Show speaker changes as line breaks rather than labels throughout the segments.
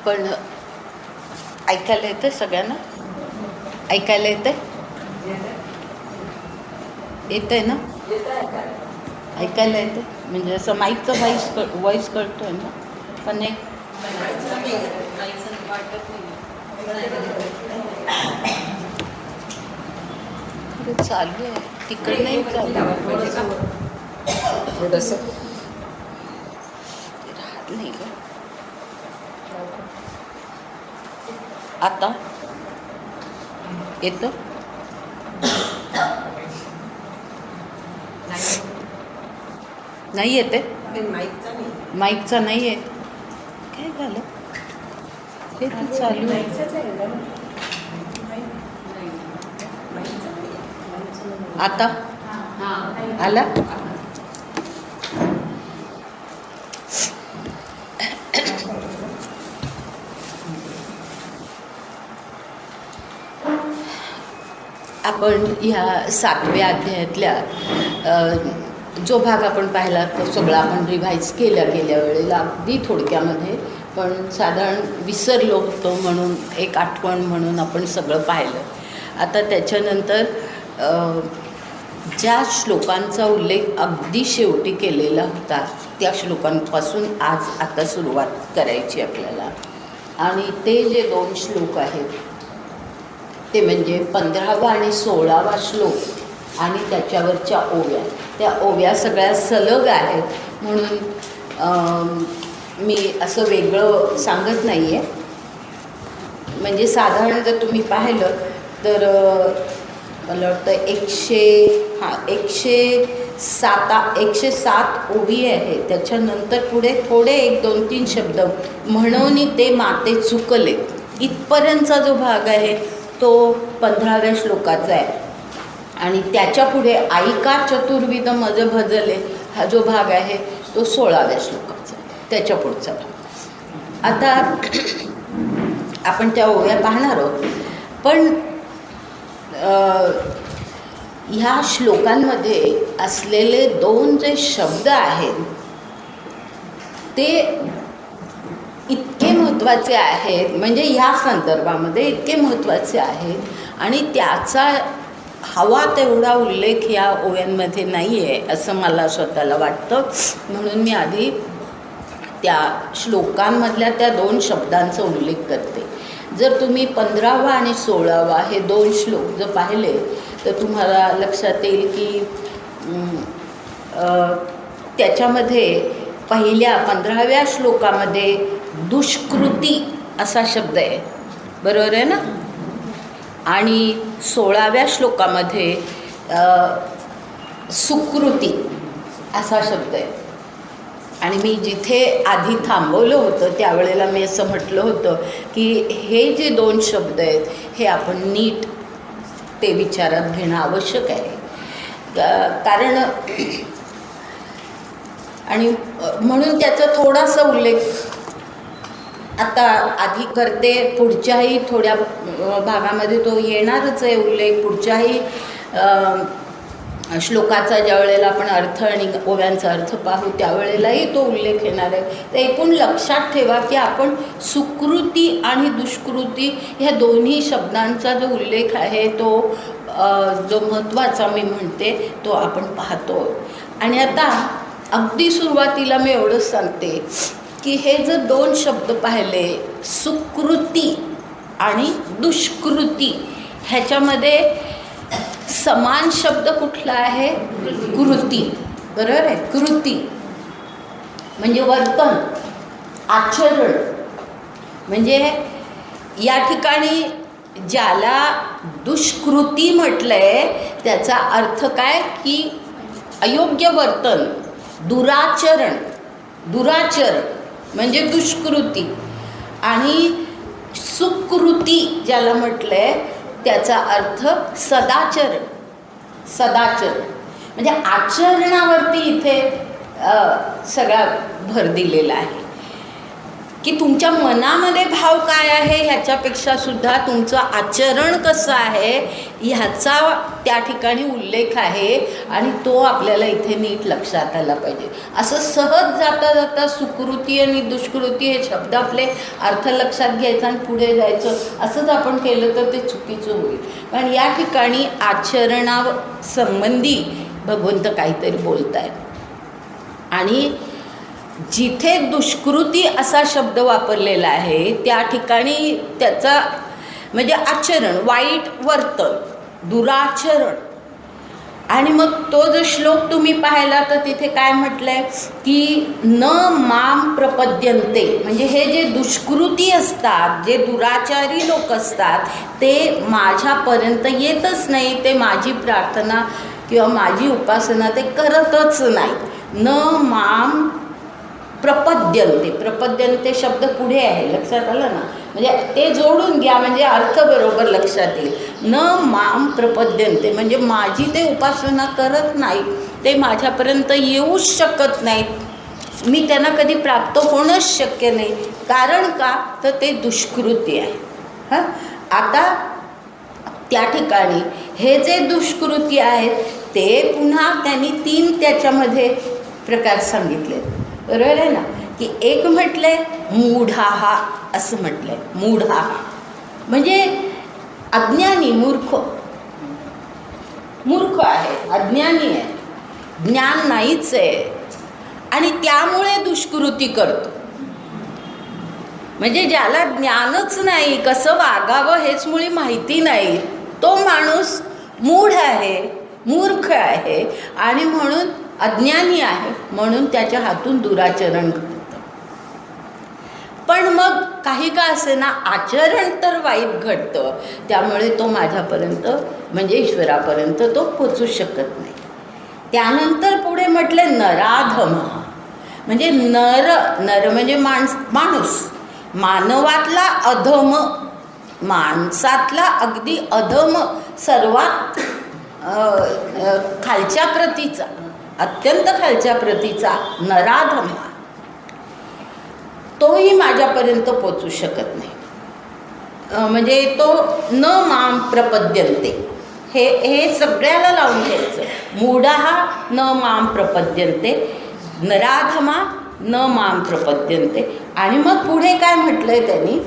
आपण ऐकायला येतं सगळ्यांना? ऐकायला येतं? येतं आहे ना? ऐकायला येतं म्हणजे असं माईकचा व्हॉईस कळतो आहे ना? पण एक वाटत नाही चालू आहे तिकडे नाही चालू
थोडंसं
राहत नाही ग. आता येतं? नाही येते माईकचा नाही येत. काय झालं हे तर चालू आहे. आता आला? आपण ह्या 7व्या अध्यायातल्या जो भाग आपण पाहिला तो सगळा आपण रिव्हाइज गेल्या वेळेला अगदी थोडक्यामध्ये, पण साधारण विसरलो होतो म्हणून एक आठवण म्हणून आपण सगळं पाहिलं. आता त्याच्यानंतर ज्या श्लोकांचा उल्लेख अगदी शेवटी केलेला होता त्या श्लोकांपासून आता सुरुवात करायची आपल्याला. आणि ते जे 2 श्लोक आहेत ते म्हणजे 15वा आणि 16वा श्लोक आणि त्याच्यावरच्या ओव्या. त्या ओव्या सगळ्या सलग आहेत म्हणून मी असं वेगळं सांगत नाही आहे. म्हणजे साधारण जर तुम्ही पाहिलं तर मला वाटतं 107 ओवी आहे. त्याच्यानंतर पुढे थोडे 1-2-3 शब्द म्हणून ते माते चुकले इथपर्यंतचा जो भाग आहे तो 15व्या श्लोकाचा आहे. आणि त्याच्या पुढे ऐका चतुर्विध मज भजले हा जो भाग आहे तो 16व्या श्लोकाचा आहे. त्याच्या पुढचा भाग आता आपण त्या ओव्या पाहणार आहोत. पण ह्या श्लोकांमध्ये असलेले 2 जे शब्द आहेत ते इतके महत्त्वाचे आहेत, म्हणजे ह्या संदर्भामध्ये इतके महत्त्वाचे आहेत आणि त्याचा हवा तेवढा उल्लेख या ओव्यांमध्ये नाही आहे असं मला स्वतःला वाटतं. म्हणून मी आधी त्या श्लोकांमधल्या त्या 2 शब्दांचा उल्लेख करते. जर तुम्ही 15वा आणि 16वा हे 2 श्लोक जर पाहिले तर तुम्हाला लक्षात येईल की त्याच्यामध्ये पहिल्या 15व्या श्लोकामध्ये दुष्कृती असा शब्द आहे, बरोबर आहे ना? आणि 16व्या श्लोकामध्ये सुकृती असा शब्द आहे. आणि मी जिथे आधी थांबवलं होतं त्यावेळेला मी असं म्हटलं होतं की हे जे 2 शब्द आहेत हे आपण नीट ते विचारात घेणं आवश्यक आहे. कारण आणि म्हणून त्याचा थोडासा उल्लेख आता आधी करते. पुढच्याही थोड्या भागामध्ये तो येणारच आहे उल्लेख. पुढच्याही श्लोकाचा ज्या वेळेला आपण अर्थ आणि ओव्यांचा अर्थ पाहू त्यावेळेलाही तो उल्लेख येणार आहे. तर एकूण लक्षात ठेवा की आपण सुकृती आणि दुष्कृती ह्या दोन्ही शब्दांचा जो उल्लेख आहे तो जो महत्त्वाचा मी म्हणते तो आपण पाहतो. आणि आता अगदी सुरुवातीला मी एवढंच सांगते की हे जर 2 शब्द पाहिले सुकृती आणि दुष्कृती ह्याच्यामध्ये समान शब्द कुठला आहे? कृती, बरोबर आहे? कृती म्हणजे वर्तन, आचरण. म्हणजे या ठिकाणी ज्याला दुष्कृती म्हटलंय त्याचा अर्थ काय की अयोग्य वर्तन, दुराचरण म्हणजे दुष्कृती. आणि सुकृती ज्याला म्हटलंय त्याचा अर्थ सदाचरण म्हणजे आचरणावरती इथे सगळा भर दिलेला आहे. की तुमच्या मनामध्ये भाव काय आहे ह्याच्यापेक्षा सुद्धा तुमचं आचरण कसं आहे ह्याचा त्या ठिकाणी उल्लेख आहे आणि तो आपल्याला इथे नीट लक्षात आला पाहिजे. असं सहज जाता जाता सुकृती आणि दुष्कृती हे शब्द आपले अर्थ लक्षात घ्यायचा आणि पुढे जायचं असंच आपण केलं तर ते चुकीचं होईल. कारण या ठिकाणी आचरणासंबंधी भगवंत काहीतरी बोलत आहेत आणि जिथे दुष्कृती असा शब्द वापरलेला आहे त्या ठिकाणी त्याचा म्हणजे आचरण, वाईट वर्तन, दुराचरण. आणि मग तो जो श्लोक तुम्ही पाहिला तर तिथे काय म्हटलं आहे की न माम प्रपद्यन्ते, म्हणजे हे जे दुष्कृती असतात, जे दुराचारी लोक असतात ते माझ्यापर्यंत येतच नाही, ते माझी प्रार्थना किंवा माझी उपासना ते करतच नाही. न माम प्रपद्यन्ते, प्रपद्यन्ते शब्द पुढे आहे, लक्षात आलं ना, म्हणजे ते जोडून घ्या म्हणजे अर्थ बरोबर लक्षात येईल. न माम प्रपद्यन्ते म्हणजे माझी ते उपासना करत नाही, ते माझ्यापर्यंत येऊच शकत नाहीत, मी त्यांना कधी प्राप्त होणंच शक्य नाही. कारण का तर ते दुष्कृती आहे. हां, आता त्या ठिकाणी हे जे दुष्कृती आहेत ते पुन्हा त्यांनी 3 त्याच्यामध्ये प्रकार सांगितले, बरोबर आहे ना, की एक म्हटलंय मूढाहा, असं म्हटलंय मूढाहा म्हणजे अज्ञानी, मूर्ख, मूर्ख आहे, अज्ञानी आहे, ज्ञान नाहीच आहे आणि त्यामुळे दुष्कृती करतो. म्हणजे ज्याला ज्ञानच नाही, कसं वागावं हेच मुळी माहिती नाही, तो माणूस मूढ आहे, मूर्ख आहे आणि म्हणून अज्ञानी आहे, म्हणून त्याच्या हातून दुराचरण घडतं. पण मग काही का असे ना आचरण तर वाईट घडतं, त्यामुळे तो माझ्यापर्यंत म्हणजे ईश्वरापर्यंत तो पोचू शकत नाही. त्यानंतर पुढे म्हटले नराधम, म्हणजे नर म्हणजे माणूस, मानवातला अधम, माणसातला अगदी अधम, सर्वात खालच्या प्रतीचा, अत्यंत खालच्या प्रतीचा नराधम, तोही माझ्यापर्यंत पोचू शकत नाही. म्हणजे तो न माम प्रपद्यन्ते, हे सगळ्याला लावून घ्यायचं. मूढा न माम प्रपद्यन्ते, नराधमा न माम प्रपद्यन्ते. आणि मग पुढे काय म्हटलंय त्यांनी,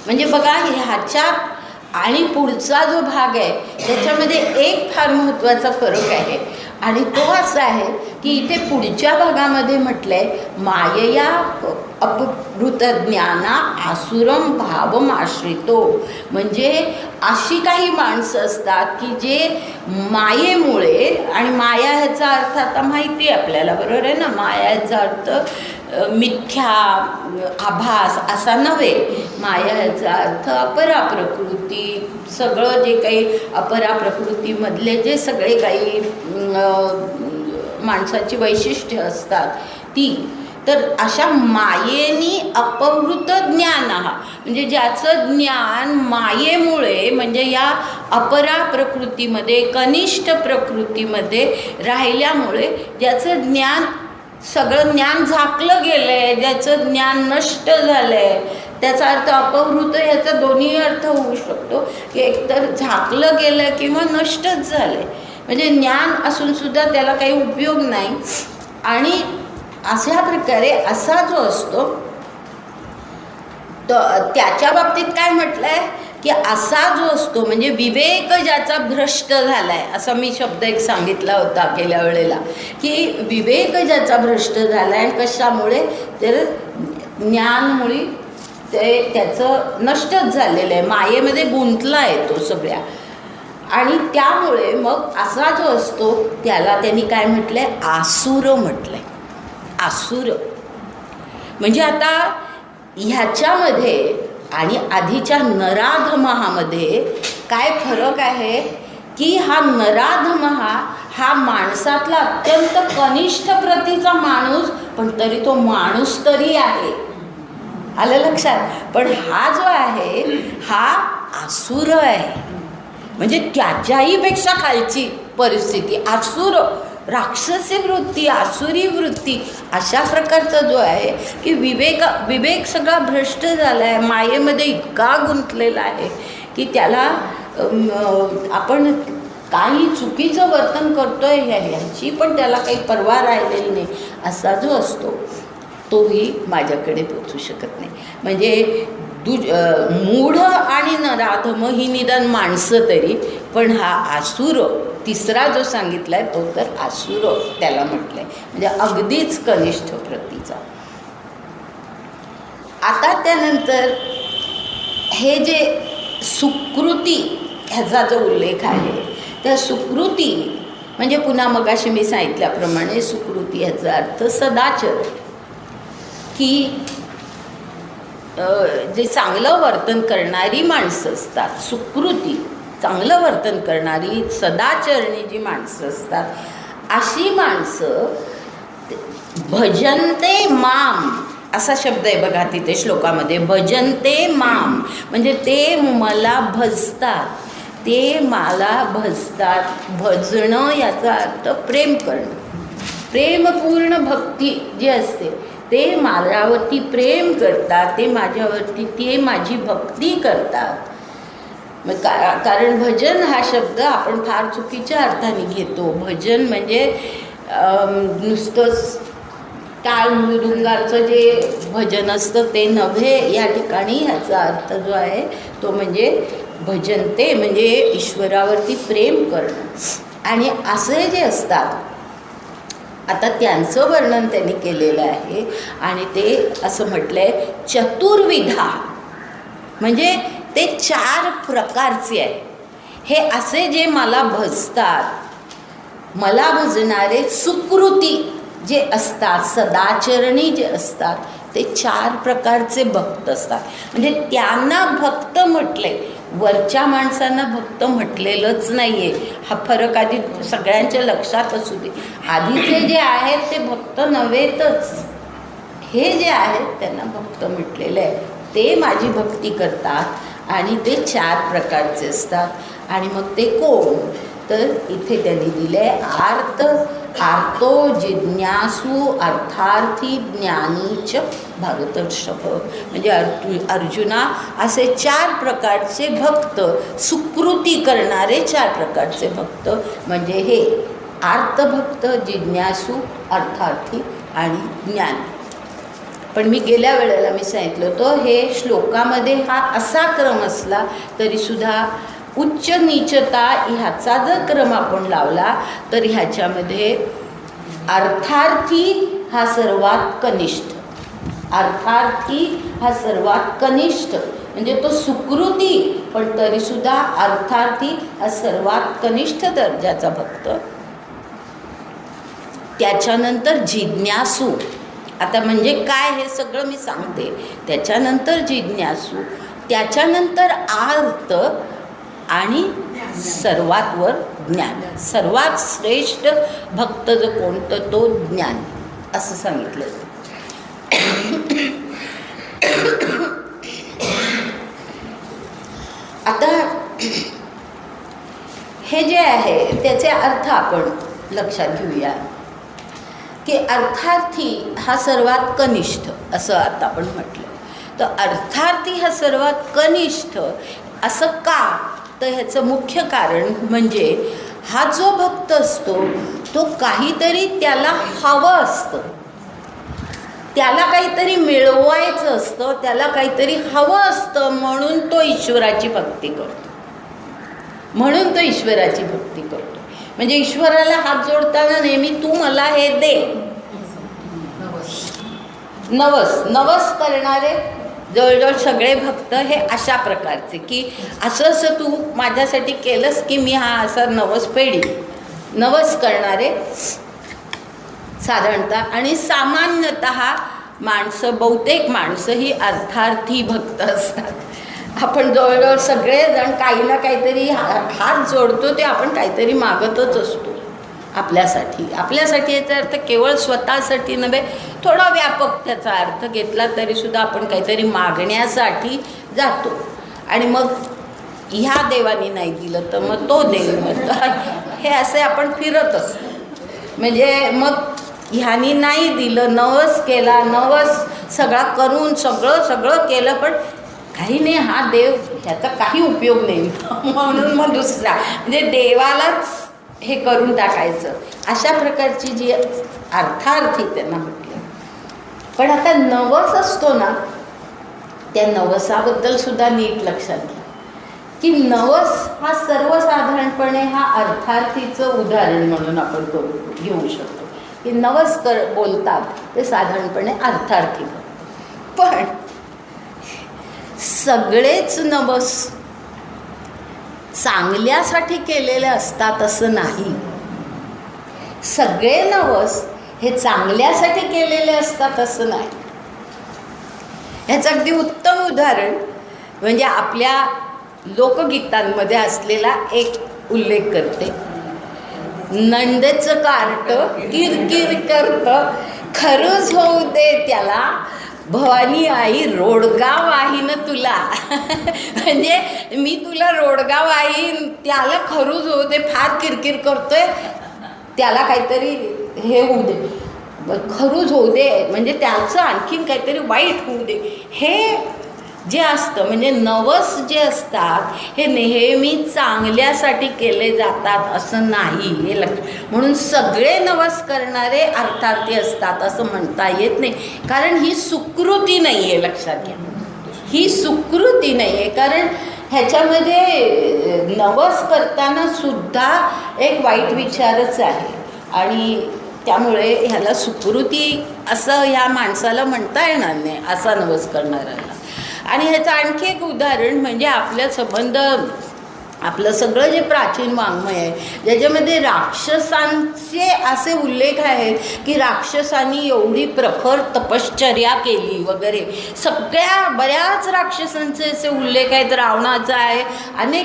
म्हणजे बघा ह्याच्यात आणि पुढचा जो भाग आहे त्याच्यामध्ये एक फार महत्त्वाचा फरक आहे आणि तो असा आहे की इथे पुढच्या भागामध्ये म्हटलं आहे मायया अपहृत ज्ञाना आसुरम भावम आश्रितो, म्हणजे अशी काही माणसं असतात की जे मायेमुळे, आणि माया ह्याचा अर्थ आता माहिती आहे आपल्याला, बरोबर आहे ना, माया ह्याचा अर्थ मिथ्या, आभास असा नव्हे, माया ह्याचा अर्थ अपरा प्रकृती, सगळं जे काही अपरा प्रकृतीमधले जे सगळे काही माणसाची वैशिष्ट्य असतात ती, तर अशा मायेनी अपहृत ज्ञान, म्हणजे ज्याचं ज्ञान मायेमुळे म्हणजे या अपरा प्रकृतीमध्ये, कनिष्ठ प्रकृतीमध्ये राहिल्यामुळे ज्याचं ज्ञान, सगळं ज्ञान झाकलं गेलं आहे, ज्याचं ज्ञान नष्ट झालं आहे, त्याचा अर्थ अपहृत ह्याचा दोन्ही अर्थ होऊ शकतो की एकतर झाकलं गेलं किंवा नष्टच झालं आहे, म्हणजे ज्ञान असूनसुद्धा त्याला काही उपयोग नाही. आणि अशा प्रकारे असा जो असतो तो त्याच्या बाबतीत काय म्हटलं आहे की असा जो असतो म्हणजे विवेक ज्याचा भ्रष्ट झाला आहे, असा मी शब्द एक सांगितला होता गेल्या वेळेला, की विवेक ज्याचा भ्रष्ट झाला आहे कशामुळे, तर ज्ञानमुळे ते त्याचं नष्टच झालेलं आहे, मायेमध्ये गुंतला आहे तो सगळ्या, आणि त्यामुळे मग असा जो असतो त्याला त्यांनी काय म्हटलं आहे, आसुर म्हटलं आहे. आसुर म्हणजे आता ह्याच्यामध्ये आणि आधीच्या नराधमहामध्ये काय फरक आहे की हा नराधमहा हा माणसातला अत्यंत कनिष्ठ प्रतीचा माणूस, पण तरी तो माणूस तरी आहे, आलं लक्षात. पण हा जो आहे हा आसुर आहे, म्हणजे त्याच्याही पेक्षा खालची परिस्थिती, आसुर राक्षसी वृत्ती, आसुरी वृत्ती, अशा प्रकारचा जो आहे की विवेक सगळा भ्रष्ट झाला आहे, मायेमध्ये इतका गुंतलेला आहे की त्याला आपण काही चुकीचं वर्तन करतोय ह्याची पण त्याला काही पर्वा राहिलेली नाही, असा जो असतो तोही माझ्याकडे पोचू शकत नाही. म्हणजे मूढ आणि नराधम ही निदान माणसं तरी, पण हा आसुर तिसरा जो सांगितला आहे तो तर आसुर त्याला म्हटलं आहे, म्हणजे अगदीच कनिष्ठ प्रतीचा. आता त्यानंतर हे जे सुकृती ह्याचा जो उल्लेख आहे, त्या सुकृती म्हणजे पुन्हा मगाशी मी सांगितल्याप्रमाणे सुकृती ह्याचा अर्थ सदाचर, की जे चांगलं वर्तन करणारी माणसं असतात, सुकृती चांगलं वर्तन करणारी सदाचरणी जी माणसं असतात, अशी माणसं भजन्ते माम असा शब्द आहे बघा तिथे श्लोकामध्ये, भजन्ते माम म्हणजे ते मला भजतात, ते मला भजतात. भजणं याचा अर्थ प्रेम करणं, प्रेमपूर्ण भक्ती जी असते ते माझ्यावरती प्रेम करतात, ते माझ्यावरती ते माझी भक्ती करतात. मग कारण भजन हा शब्द आपण फार चुकीच्या अर्थाने घेतो. भजन म्हणजे नुसतंच टाळ मृदुंगाचं जे भजन असतं ते नव्हे, या ठिकाणी ह्याचा अर्थ जो आहे तो म्हणजे भजनते म्हणजे ईश्वरावरती प्रेम करणं. आणि असे जे असतात, आता त्यांचं वर्णन त्यांनी केलेलं आहे आणि ते असं म्हटलं आहे चतुर्विधा, म्हणजे ते 4 प्रकारचे आहे. हे असे जे मला भजतात, मला भजणारे सुकृती जे असतात, सदाचरणी जे असतात, ते 4 प्रकारचे भक्त असतात. म्हणजे त्यांना भक्त म्हटले, वरच्या माणसांना भक्त म्हटलेलंच नाही आहे. हा फरक आधी सगळ्यांच्या लक्षात असू दे. आधीचे जे आहेत ते भक्त नव्हेतच, हे जे आहेत त्यांना भक्त म्हटलेलं आहे. ते माझी भक्ती करतात आणि ते 4 प्रकारचे असतात. आणि मग ते कोण, तर इथे त्यांनी दिले आर्त, आर्तो, जिज्ञासू, अर्थार्थी, ज्ञानीच भारतर्षभ. म्हणजे अर्जुना असे 4 प्रकारचे भक्त, सुकृती करणारे 4 प्रकारचे भक्त म्हणजे हे आर्तभक्त, जिज्ञासू, अर्थार्थी आणि ज्ञानी. पण मी गेल्या वेळेला मी सांगितलं होतं हे श्लोकामध्ये हा असा क्रम असला तरीसुद्धा उच्च नीचता ह्याचा जर क्रम आपण लावला तर ह्याच्यामध्ये अर्थार्थी हा सर्वात कनिष्ठ, अर्थार्थी हा सर्वात कनिष्ठ म्हणजे तो सुकृती, पण तरीसुद्धा अर्थार्थी हा सर्वात कनिष्ठ दर्जाचा भक्त. त्याच्यानंतर जिज्ञासू, आता म्हणजे काय हे सगळं मी सांगते. त्याच्यानंतर जिज्ञासू, त्याच्यानंतर आर्त आणि सर्वात वर ज्ञान. सर्वात श्रेष्ठ भक्त जो कोणतं तो ज्ञान असं सांगितलं. आता हे जे आहे त्याचे अर्थ आपण लक्षात घेऊया की अर्थार्थी हा सर्वात कनिष्ठ असं आता आपण म्हटलं. तर अर्थार्थी हा सर्वात कनिष्ठ असं का, तर ह्याचं मुख्य कारण म्हणजे हा जो भक्त असतो तो काहीतरी त्याला हवं असतं, त्याला काहीतरी मिळवायचं असतं, त्याला काहीतरी हवं असतं, म्हणून तो ईश्वराची भक्ती करतो, म्हणून तो ईश्वराची भक्ती करतो. म्हणजे ईश्वराला हात जोडताना नेहमी तू मला हे दे, नवस करणारे जवळजवळ सगळे भक्त हे अशा प्रकारचे की असं असं तू माझ्यासाठी केलंस की मी हा असा नवस फेडी, नवस करणारे साधारणतः. आणि सामान्यतः माणसं, बहुतेक माणसं ही अर्थार्थी भक्त असतात. आपण जवळजवळ सगळेजण काही ना काहीतरी हात जोडतो, ते आपण काहीतरी मागतच असतो आपल्यासाठी. आपल्यासाठी याचा अर्थ केवळ स्वतःसाठी नव्हे, थोडा व्यापक त्याचा अर्थ घेतला तरीसुद्धा आपण काहीतरी मागण्यासाठी जातो. आणि मग ह्या देवानी नाही दिलं तर मग तो देव म्हणतो, हे असे आपण फिरत असतो. म्हणजे मग ह्यानी नाही दिलं, नवस केला, नवस सगळा करून सगळं केलं, पण काही नाही, हा देव ह्याचा काही उपयोग नाही म्हणून मग दुसरा म्हणजे देवालाच हे करून टाकायचं, अशा प्रकारची जी अर्थार्थी त्यांना म्हटलं. पण आता नवस असतो ना, त्या नवसाबद्दल सुद्धा नीट लक्षात घ्या की नवस हा सर्वसाधारणपणे हा अर्थार्थीचं उदाहरण म्हणून आपण घेऊ शकतो की नवस बोलतात ते साधारणपणे अर्थार्थी. पण सगळेच नवस चांगल्यासाठी केलेले असतात असं नाही. सगळे नवस हे चांगल्यासाठी केलेले असतात असं नाही. ह्याचं अगदी उत्तम उदाहरण म्हणजे आपल्या लोकगीतांमध्ये असलेला एक उल्लेख करते. नंदेचं कार्ट किरकिर करतं, खरंच होऊ दे त्याला, भवानी आई रोडगा वाहीन तुला. म्हणजे मी तुला रोडगा वाहीन, त्याला खरूच होऊ दे, फार किरकिर करतोय, त्याला काहीतरी हे होऊ दे, खरूच होऊ दे, म्हणजे त्याचं आणखीन काहीतरी वाईट होऊ दे. हे जे असतं म्हणजे नवस जे असतात हे नेहमी चांगल्यासाठी केले जातात असं नाही, हे म्हणून सगळे नवस करणारे अर्थार्थी असतात असं म्हणता येत नाही. कारण ही सुकृती नाही आहे, लक्षात घ्या, ही सुकृती नाही आहे. कारण ह्याच्यामध्ये नवस करताना सुद्धा एक वाईट विचारच आहे आणि त्यामुळे ह्याला सुकृती असं ह्या माणसाला म्हणता येणार नाही, असा नवस करणाऱ्याला. आणि ह्याचं आणखी एक उदाहरण म्हणजे आपल्या संबंध, आपलं सगळं जे प्राचीन वाङ्मय आहे ज्याच्यामध्ये राक्षसांचे असे उल्लेख आहेत की राक्षसांनी एवढी प्रखर तपश्चर्या केली वगैरे, बऱ्याच राक्षसांचे असे उल्लेख आहेत, रावणाचा आहे,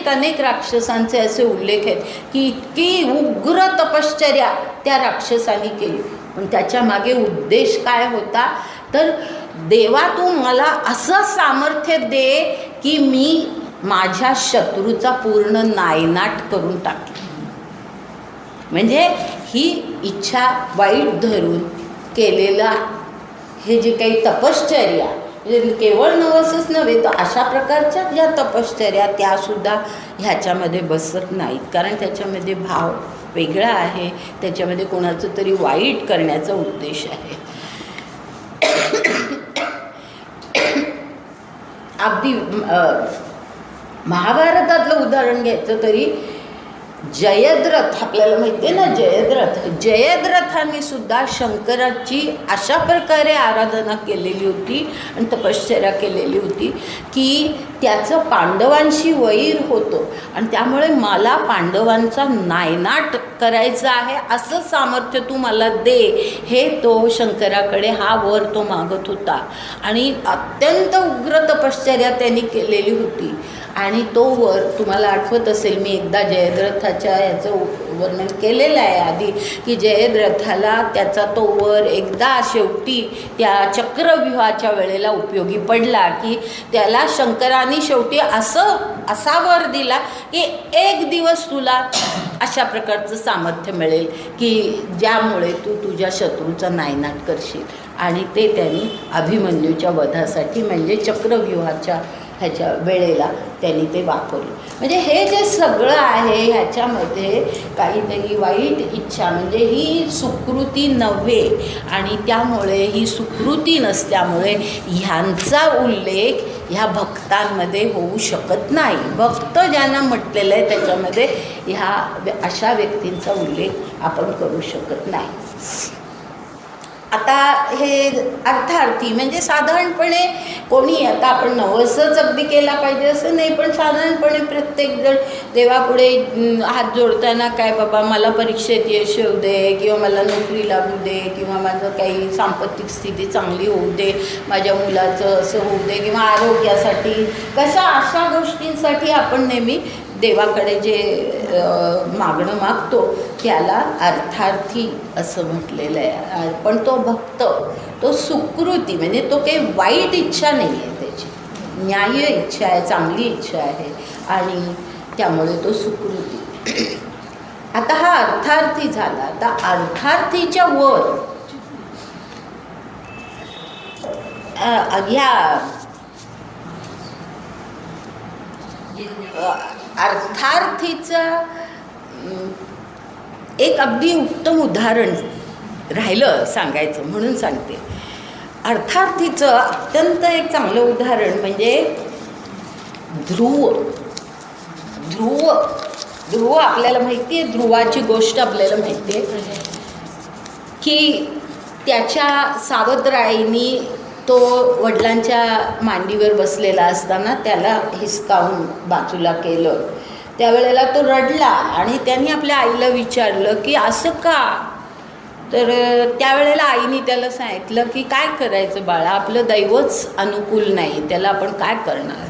अनेक राक्षसांचे असे उल्लेख आहेत की इतकी उग्र तपश्चर्या त्या राक्षसांनी केली. पण त्याच्या मागे उद्देश काय होता तर देवा तू मला असं सामर्थ्य दे की मी माझ्या शत्रूचा पूर्ण नायनाट करून टाकेन. म्हणजे ही इच्छा वाईट धरून केलेला हे जे काही तपश्चर्या, म्हणजे केवळ नवसच नव्हे तर अशा प्रकारच्या ज्या तपश्चर्या त्यासुद्धा ह्याच्यामध्ये बसत नाहीत. कारण त्याच्यामध्ये भाव वेगळा आहे, त्याच्यामध्ये कोणाचं तरी वाईट करण्याचा उद्देश आहे. अगदी महाभारतातलं उदाहरण घ्यायचं तरी जयद्रथ, आपल्याला माहिती आहे ना, जयद्रथाने सुद्धा शंकराची अशा प्रकारे आराधना केलेली होती आणि तपश्चर्या केलेली होती की त्याचं पांडवांशी वैर होतं आणि त्यामुळे मला पांडवांचा नायनाट करायचा आहे असं सामर्थ्य तू मला दे, हे तो शंकराकडे हा वर तो मागत होता. आणि अत्यंत उग्र तपश्चर्या त्यांनी केलेली होती. आणि तो वर तुम्हाला आठवत असेल, मी एकदा जयद्रथाच्या याचं वर्णन केलेलं आहे आधी की जयद्रथाला त्याचा तो वर एकदा शेवटी त्या चक्रव्यूहाच्या वेळेला उपयोगी पडला की त्याला शंकराने शेवटी असा वर दिला की एक दिवस तुला अशा प्रकारचं सामर्थ्य मिळेल की ज्यामुळे तू तुझ्या शत्रूचा नायनाट करशील. आणि ते त्यांनी अभिमन्यूच्या वधासाठी म्हणजे चक्रव्यूहाच्या ह्याच्या वेळेला त्यांनी ते वापरलं. म्हणजे हे जे सगळं आहे ह्याच्यामध्ये काहीतरी वाईट इच्छा, म्हणजे ही सुकृती नव्हे आणि त्यामुळे ही सुकृती नसल्यामुळे ह्यांचा उल्लेख ह्या भक्तांमध्ये होऊ शकत नाही. भक्त ज्यांना म्हटलेलं आहे त्याच्यामध्ये ह्या अशा व्यक्तींचा उल्लेख आपण करू शकत नाही. आता हे अर्थार्थी म्हणजे साधारणपणे कोणी, आता आपण नवसच अगदी केला पाहिजे असं नाही, पण साधारणपणे प्रत्येकजण देवापुढे हात जोडताना काय बाबा मला परीक्षेत यश येऊ दे किंवा मला नोकरी लागू दे किंवा माझं काही सांपत्तिक स्थिती चांगली होऊ दे, माझ्या मुलाचं असं होऊ दे किंवा आरोग्यासाठी अशा गोष्टींसाठी आपण नेहमी देवाकडे जे मागणं मागतो त्याला अर्थार्थी असं म्हटलेलं आहे. पण तो भक्त, तो सुकृती म्हणजे तो काही वाईट इच्छा नाही आहे, त्याची न्याय्य इच्छा आहे, चांगली इच्छा आहे आणि त्यामुळे तो सुकृती. आता हा अर्थार्थी झाला. आता अर्थार्थीच्या वर ह्या अर्थार्थीचं एक अगदी उत्तम उदाहरण राहिलं सांगायचं म्हणून सांगते. अर्थार्थीचं अत्यंत एक चांगलं उदाहरण म्हणजे ध्रुव. आपल्याला माहिती आहे, ध्रुवाची गोष्ट आपल्याला माहिती आहे की त्याच्या सावत्र तो वडिलांच्या मांडीवर बसलेला असताना त्याला हिसकावून बाजूला केलं. त्यावेळेला तो रडला आणि त्यांनी आपल्या आईला विचारलं की असं का. तर त्यावेळेला आईने त्याला सांगितलं की काय करायचं बाळा, आपलं दैवच अनुकूल नाही, त्याला आपण काय करणार.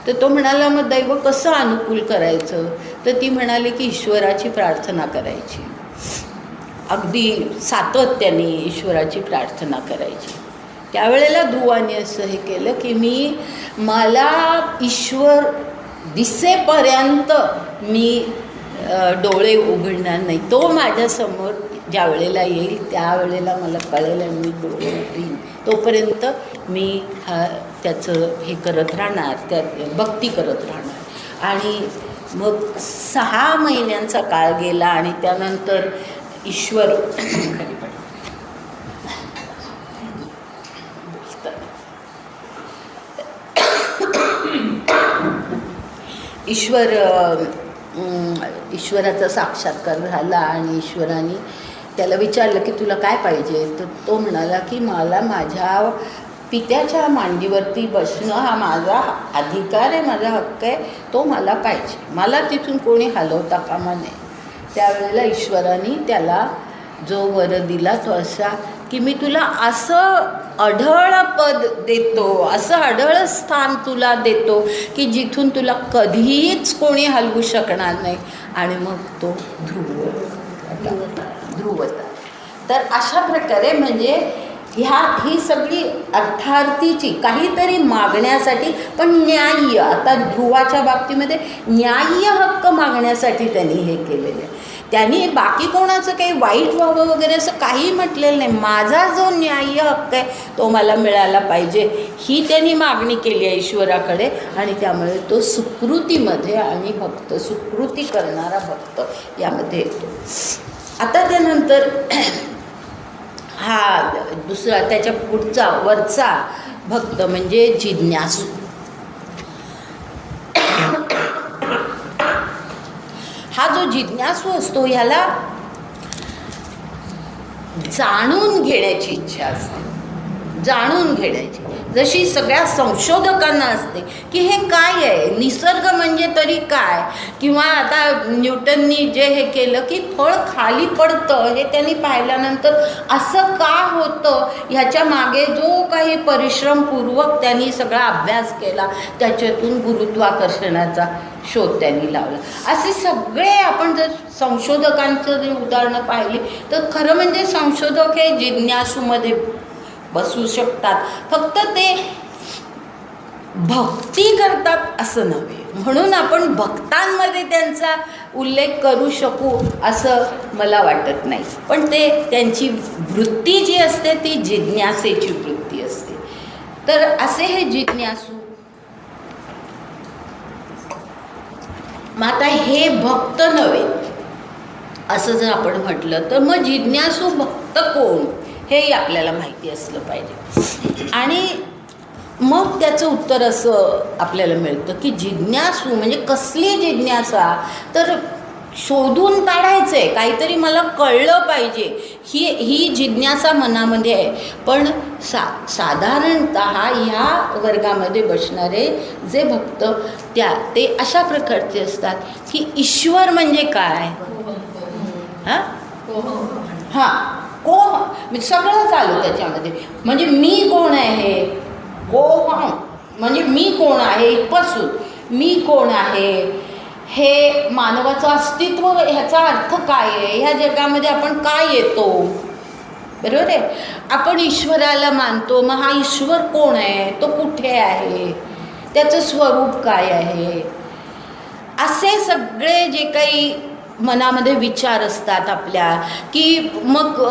तर तो म्हणाला मग दैव कसं अनुकूल करायचं. तर ती म्हणाली की ईश्वराची प्रार्थना करायची. अगदी सातत्याने ईश्वराची प्रार्थना करायची. त्यावेळेला ध्रुवाने असं हे केलं की मला ईश्वर दिसेपर्यंत मी डोळे उघडणार नाही. तो माझ्यासमोर ज्या वेळेला येईल त्यावेळेला मला कळेल आणि मी डोळे उघडीन. तोपर्यंत मी त्याचं हे करत राहणार, त्यात भक्ती करत राहणार. आणि मग 6 महिन्यांचा काळ गेला आणि त्यानंतर ईश्वर ईश्वराचा साक्षात्कार झाला आणि ईश्वराने त्याला विचारलं की तुला काय पाहिजे. तर तो म्हणाला की मला माझ्या पित्याच्या मांडीवरती बसणं हा माझा अधिकार आहे, माझा हक्क आहे, तो मला पाहिजे, मला तिथून कोणी हलवता कामा नये. त्यावेळेला ईश्वराने त्याला जो वर दिला तो असा की मी तुला असं अढळ पद देतो, असं अढळ स्थान तुला देतो की जिथून तुला कधीच कोणी हलवू शकणार नाही. आणि मग तो ध्रुवता. तर अशा प्रकारे म्हणजे ही सगळी अर्थार्थीची काहीतरी मागण्यासाठी पण न्याय्य. आता ध्रुवाच्या बाबतीमध्ये न्याय्य हक्क मागण्यासाठी त्यांनी हे केलेलं आहे. त्यांनी बाकी कोणाचं काही वाईट व्हावं वगैरे असं काही म्हटलेलं नाही. माझा जो न्याय्य हक्क आहे तो मला मिळाला पाहिजे ही त्यांनी मागणी केली आहे ईश्वराकडे. आणि त्यामुळे तो सुकृतीमध्ये आणि भक्त, सुकृती करणारा भक्त यामध्ये येतो. आता त्यानंतर हा दुसरा त्याच्या पुढचा वरचा भक्त म्हणजे जिज्ञासू. हा जो जिज्ञासू असतो ह्याला जाणून घेण्याची इच्छा असते, जाणून घेण्याची. जशी सगळ्या संशोधकांना असते की हे काय आहे, निसर्ग म्हणजे तरी काय. किंवा आता न्यूटननी जे हे केलं की फळ खाली पडतं हे त्यांनी पाहिल्यानंतर असं का होतं ह्याच्या मागे जो काही परिश्रमपूर्वक त्यांनी सगळा अभ्यास केला त्याच्यातून गुरुत्वाकर्षणाचा शोध त्यांनी लावला. असे सगळे आपण जर संशोधकांचं जे उदाहरणं पाहिली तर खरं म्हणजे संशोधक हे जिज्ञासूमध्ये बसू शकतात. फक्त ते भक्ती करतात असं नव्हे. म्हणून आपण भक्तांमध्ये त्यांचा उल्लेख करू शकू असं मला वाटत नाही. पण ते त्यांची वृत्ती जी असते ती जिज्ञासेची वृत्ती असते. तर असे हे जिज्ञासू. मग आता हे भक्त नव्हे असं जर आपण म्हटलं तर मग जिज्ञासू भक्त कोण हेही आपल्याला माहिती असलं पाहिजे. आणि मग त्याचं उत्तर असं आपल्याला मिळतं की जिज्ञासू म्हणजे कसली जिज्ञासा. तर शोधून काढायचं आहे, काहीतरी मला कळलं पाहिजे ही जिज्ञासा मनामध्ये आहे. पण साधारणतः ह्या वर्गामध्ये बसणारे जे भक्त ते अशा प्रकारचे असतात की ईश्वर म्हणजे काय. कोण सगळंच आलं त्याच्यामध्ये. म्हणजे मी कोण आहे, म्हणजे मी कोण आहे इथपासून मी कोण आहे, हे मानवाचं अस्तित्व, ह्याचा अर्थ काय आहे, ह्या जगामध्ये आपण काय येतो. बरोबर आहे. आपण ईश्वराला मानतो, मग हा ईश्वर कोण आहे, तो कुठे आहे, त्याचं स्वरूप काय आहे. असे सगळे जे काही मनामध्ये विचार असतात आपल्या, की मग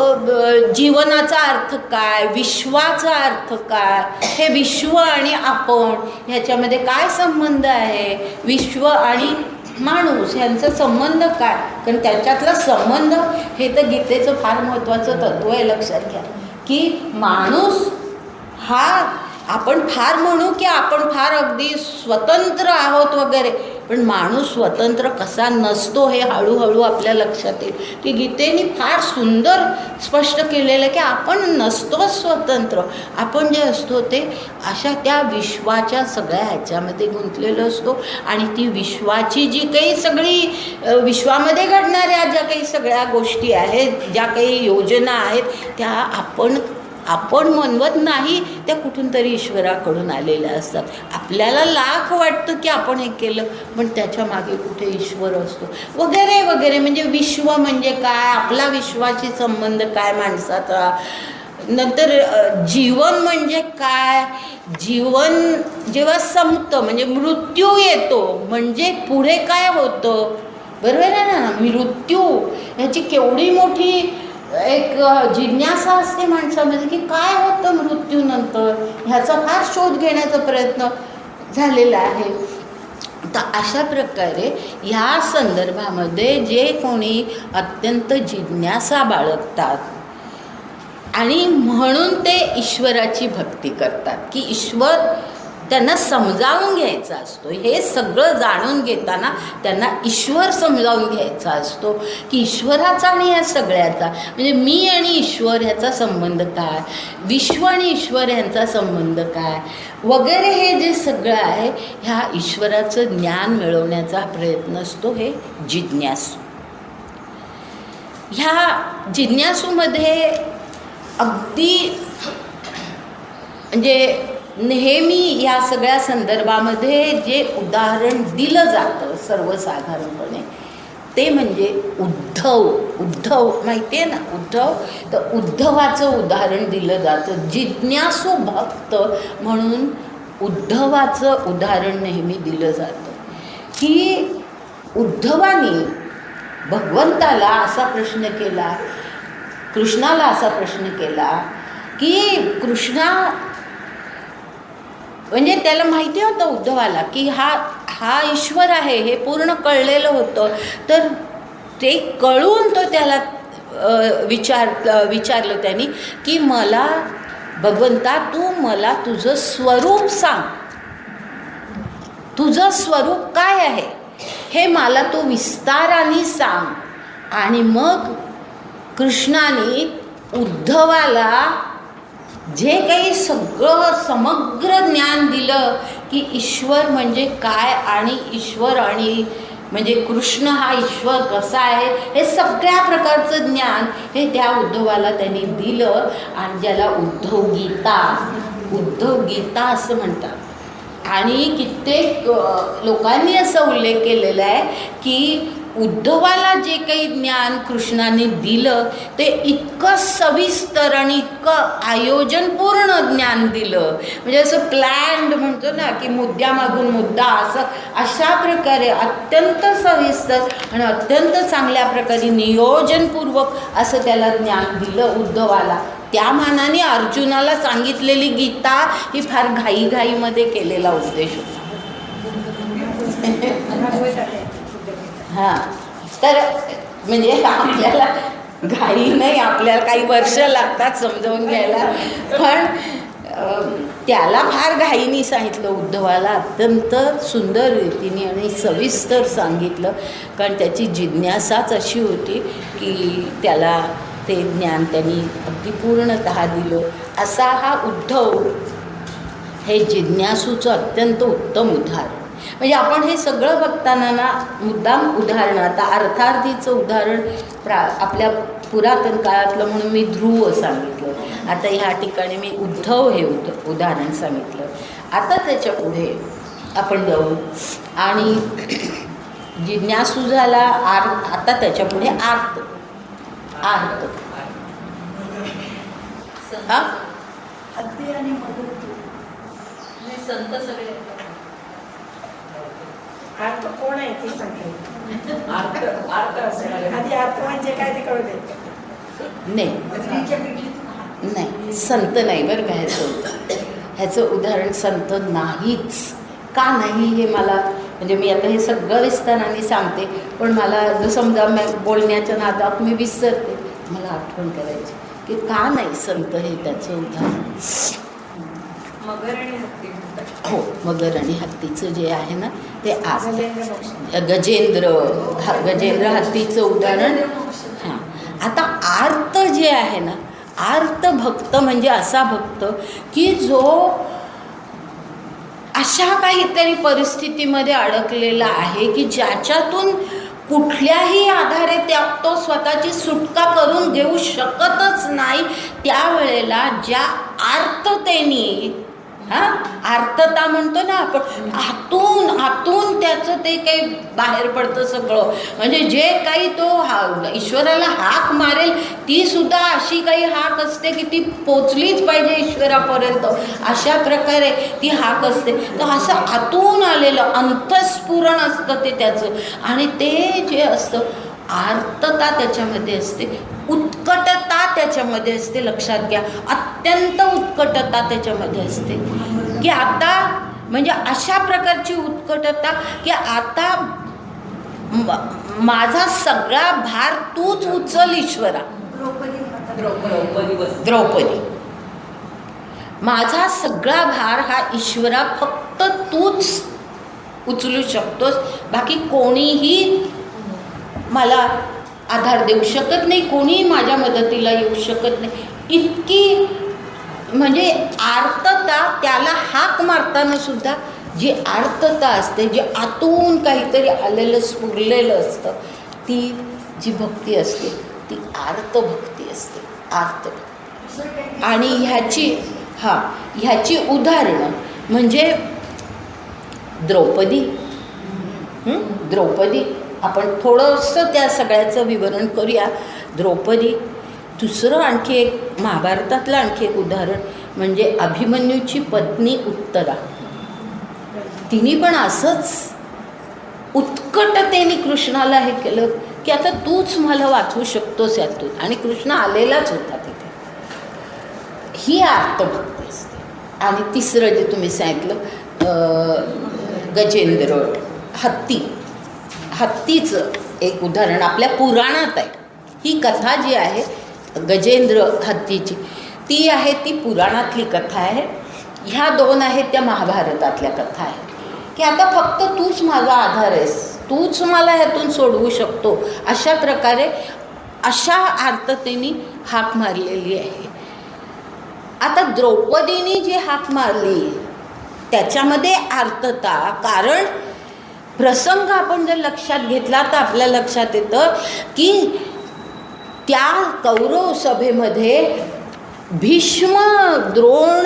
जीवनाचा अर्थ काय, विश्वाचा अर्थ काय, हे विश्व आणि आपण ह्याच्यामध्ये काय संबंध आहे, विश्व आणि माणूस ह्यांचा संबंध काय. कारण त्याच्यातला संबंध हे तर गीतेचं फार महत्त्वाचं तत्त्व आहे. लक्षात घ्या की माणूस हा, आपण फार म्हणू की आपण फार अगदी स्वतंत्र आहोत वगैरे, पण माणूस स्वतंत्र कसा नसतो हे हळूहळू आपल्या लक्षात येईल. की गीतेने फार सुंदर स्पष्ट केलेलं आहे की आपण नसतो स्वतंत्र. आपण जे असतो ते अशा त्या विश्वाच्या सगळ्या ह्याच्यामध्ये गुंतलेलो असतो. आणि ती विश्वाची जी काही सगळी विश्वामध्ये घडणाऱ्या ज्या काही सगळ्या गोष्टी आहेत, ज्या काही योजना आहेत, त्या आपण म्हणवत नाही, त्या कुठून तरी ईश्वराकडून आलेल्या असतात. आपल्याला लाख वाटतं की आपण हे केलं, पण त्याच्या मागे कुठे ईश्वर असतो वगैरे वगैरे. म्हणजे विश्व म्हणजे काय, आपला विश्वाशी संबंध काय माणसाचा. नंतर जीवन म्हणजे काय, जीवन जेव्हा संपतं म्हणजे मृत्यू येतो, म्हणजे पुढे काय होतं, बरोबर आहे ना. मृत्यू ह्याची केवढी मोठी एक जिज्ञासा असते माणसामध्ये की काय होतं मृत्यूनंतर, ह्याचा फार शोध घेण्याचा प्रयत्न झालेला आहे. तर अशा प्रकारे ह्या संदर्भामध्ये जे कोणी अत्यंत जिज्ञासा बाळगतात आणि म्हणून ते ईश्वराची भक्ती करतात, की ईश्वर त्यांना समजावून घ्यायचा असतो. हे सगळं जाणून घेताना त्यांना ईश्वर समजावून घ्यायचा असतो, की ईश्वराचा आणि या सगळ्याचा म्हणजे मी आणि ईश्वर ह्याचा संबंध काय, विश्व आणि ईश्वर यांचा संबंध काय वगैरे. हे जे सगळं आहे ह्या ईश्वराचं ज्ञान मिळवण्याचा प्रयत्न असतो हे जिज्ञासू. ह्या जिज्ञासूमध्ये अगदी म्हणजे नेहमी या सगळ्या संदर्भामध्ये जे उदाहरण दिलं जातं सर्वसाधारणपणे ते म्हणजे उद्धव माहिती आहे ना, उद्धव. तर उद्धवाचं उदाहरण दिलं जातं. जिज्ञासू भक्त म्हणून उद्धवाचं उदाहरण नेहमी दिलं जातं की उद्धवानी भगवंताला असा प्रश्न केला, कृष्णाला असा प्रश्न केला की कृष्णा, म्हणजे त्याला माहिती होतं उद्धवाला की हा ईश्वर आहे, हे पूर्ण कळलेलं होतं. तर ते कळून तो त्याला विचारलं त्यांनी की मला भगवंता तू मला तुझं स्वरूप सांग, तुझं स्वरूप काय आहे हे मला तू विस्ताराने सांग. आणि मग कृष्णाने उद्धवाला जे काही सगळं समग्र ज्ञान दिलं की ईश्वर म्हणजे काय आणि ईश्वर आणि म्हणजे कृष्ण हा ईश्वर कसा आहे, हे सगळ्या प्रकारचं ज्ञान हे त्या उद्धवाला त्यांनी दिलं. आणि ज्याला उद्धव गीता असं म्हणतात. आणि कित्येक लोकांनी असा उल्लेख केलेला आहे की उद्धवाला जे काही ज्ञान कृष्णाने दिलं ते इतकं सविस्तर आणि इतकं आयोजनपूर्ण ज्ञान दिलं, म्हणजे असं प्लॅन्ड म्हणतो ना की मुद्द्यामागून मुद्दा, अशा प्रकारे अत्यंत सविस्तर आणि अत्यंत चांगल्या प्रकारे नियोजनपूर्वक असं त्याला ज्ञान दिलं उद्धवाला. त्या मानाने अर्जुनाला सांगितलेली गीता ही फार घाईघाईमध्ये केलेला उद्देश होता. हां, तर म्हणजे आपल्याला घाई नाही, आपल्याला काही वर्ष लागतात समजावून घ्यायला, पण त्याला फार घाईने सांगितलं उद्धवाला, अत्यंत सुंदर रीतीने आणि सविस्तर सांगितलं. कारण त्याची जिज्ञासाच अशी होती की त्याला ते ज्ञान त्यांनी अगदी पूर्णतः दिलं. असा हा उद्धव हे जिज्ञासूचं अत्यंत उत्तम उदाहरण. म्हणजे आपण हे सगळं बघताना ना मुद्दाम उदाहरण, आता अर्थार्थीचं उदाहरण आपल्या पुरातन काळातलं म्हणून मी ध्रुव सांगितलं. आता ह्या ठिकाणी मी उद्धव हे उदाहरण सांगितलं. आता त्याच्या पुढे आपण जाऊ आणि जिज्ञासू झाला आता त्याच्या पुढे आर्त. हां,
अद्य आणि संत सगळे अर्थ कोण आहे ती सांगेल.
अर्थ असणार आहे.
आधी अर्थ म्हणजे काय ते कळू दे.
नाही संत नाही बरं का ह्याचं उदाहरण संत नाहीच. का नाही हे मला म्हणजे मी आता हे सगळं विस्ताराने सांगते, पण मला जर समजा बोलण्याच्या नादात मी विसरते, मला आठवण करायची की का नाही संत हे त्याचं उदाहरण.
मगर आणि हत्ती म्हणतात.
हो, मगर आणि हत्तीचं जे आहे ना ते आज
गजेंद्र मोक्ष.
गजेंद्र हत्तीचं उदाहरण. हां, आता आर्त जे आहे ना, आर्त भक्त म्हणजे असा भक्त की जो अशा काहीतरी परिस्थितीमध्ये अडकलेला आहे की ज्याच्यातून कुठल्याही आधारे तो स्वतःची सुटका करून घेऊ शकतच नाही. त्यावेळेला ज्या आर्ततेने आर्तता म्हणतो ना आपण, आतून त्याचं ते काही बाहेर पडतं सगळं. म्हणजे जे काही तो ईश्वराला हाक मारेल ती सुद्धा अशी काही हाक असते की ती पोचलीच पाहिजे ईश्वरापर्यंत, अशा प्रकारे ती हाक असते. तर असं आतून आलेलं अंतःस्फुरण असतं ते त्याचं. आणि ते जे असतं आर्तता त्याच्यामध्ये असते, उत्कटता त्याच्यामध्ये असते. लक्षात घ्या, अत्यंत उत्कटता त्याच्यामध्ये असते की आता म्हणजे अशा प्रकारची उत्कटता की आता माझा सगळा भार तूच उचल ईश्वरा. द्रौपदी, माझा सगळा भार हा ईश्वरा फक्त तूच उचलू शकतोस, बाकी कोणीही मला आधार देऊ शकत नाही, कोणीही माझ्या मदतीला येऊ शकत नाही. इतकी म्हणजे आर्तता, त्याला हाक मारताना सुद्धा जी आर्तता असते, जी आतून काहीतरी आलेलं स्फुरलेलं असतं, ती जी भक्ती असते ती आर्त भक्ती असते. आर्त. आणि ह्याची उदाहरणं म्हणजे द्रौपदी. आपण थोडंसं त्या सगळ्याचं विवरण करूया. द्रौपदी. दुसरं आणखी एक महाभारतातलं आणखी एक उदाहरण म्हणजे अभिमन्यूची पत्नी उत्तरा. तिने पण असंच उत्कटतेने कृष्णाला हे केलं की आता तूच मला वाचवू शकतोस यातून, आणि कृष्ण आलेलाच होता तिथे. ही आर्तभक्ती असते. आणि तिसरं जे तुम्ही सांगितलं गजेंद्र हत्तीचं एक उदाहरण आपल्या पुराणात आहे. ही कथा जी आहे गजेंद्र हत्तीची, ती आहे ती पुराणातली कथा आहे. ह्या दोन आहेत त्या महाभारतातल्या कथा आहेत की आता फक्त तूच माझा आधार आहेस, तूच मला ह्यातून सोडवू शकतो, अशा प्रकारे अशा आर्ततेने हाक मारलेली आहे. आता द्रौपदीने जी हाक मारली त्याच्यामध्ये आर्तता, कारण प्रसंग आपण जर लक्षात घेतला तर आपल्या लक्षात येतं की त्या कौरव सभेमध्ये भीष्म, द्रोण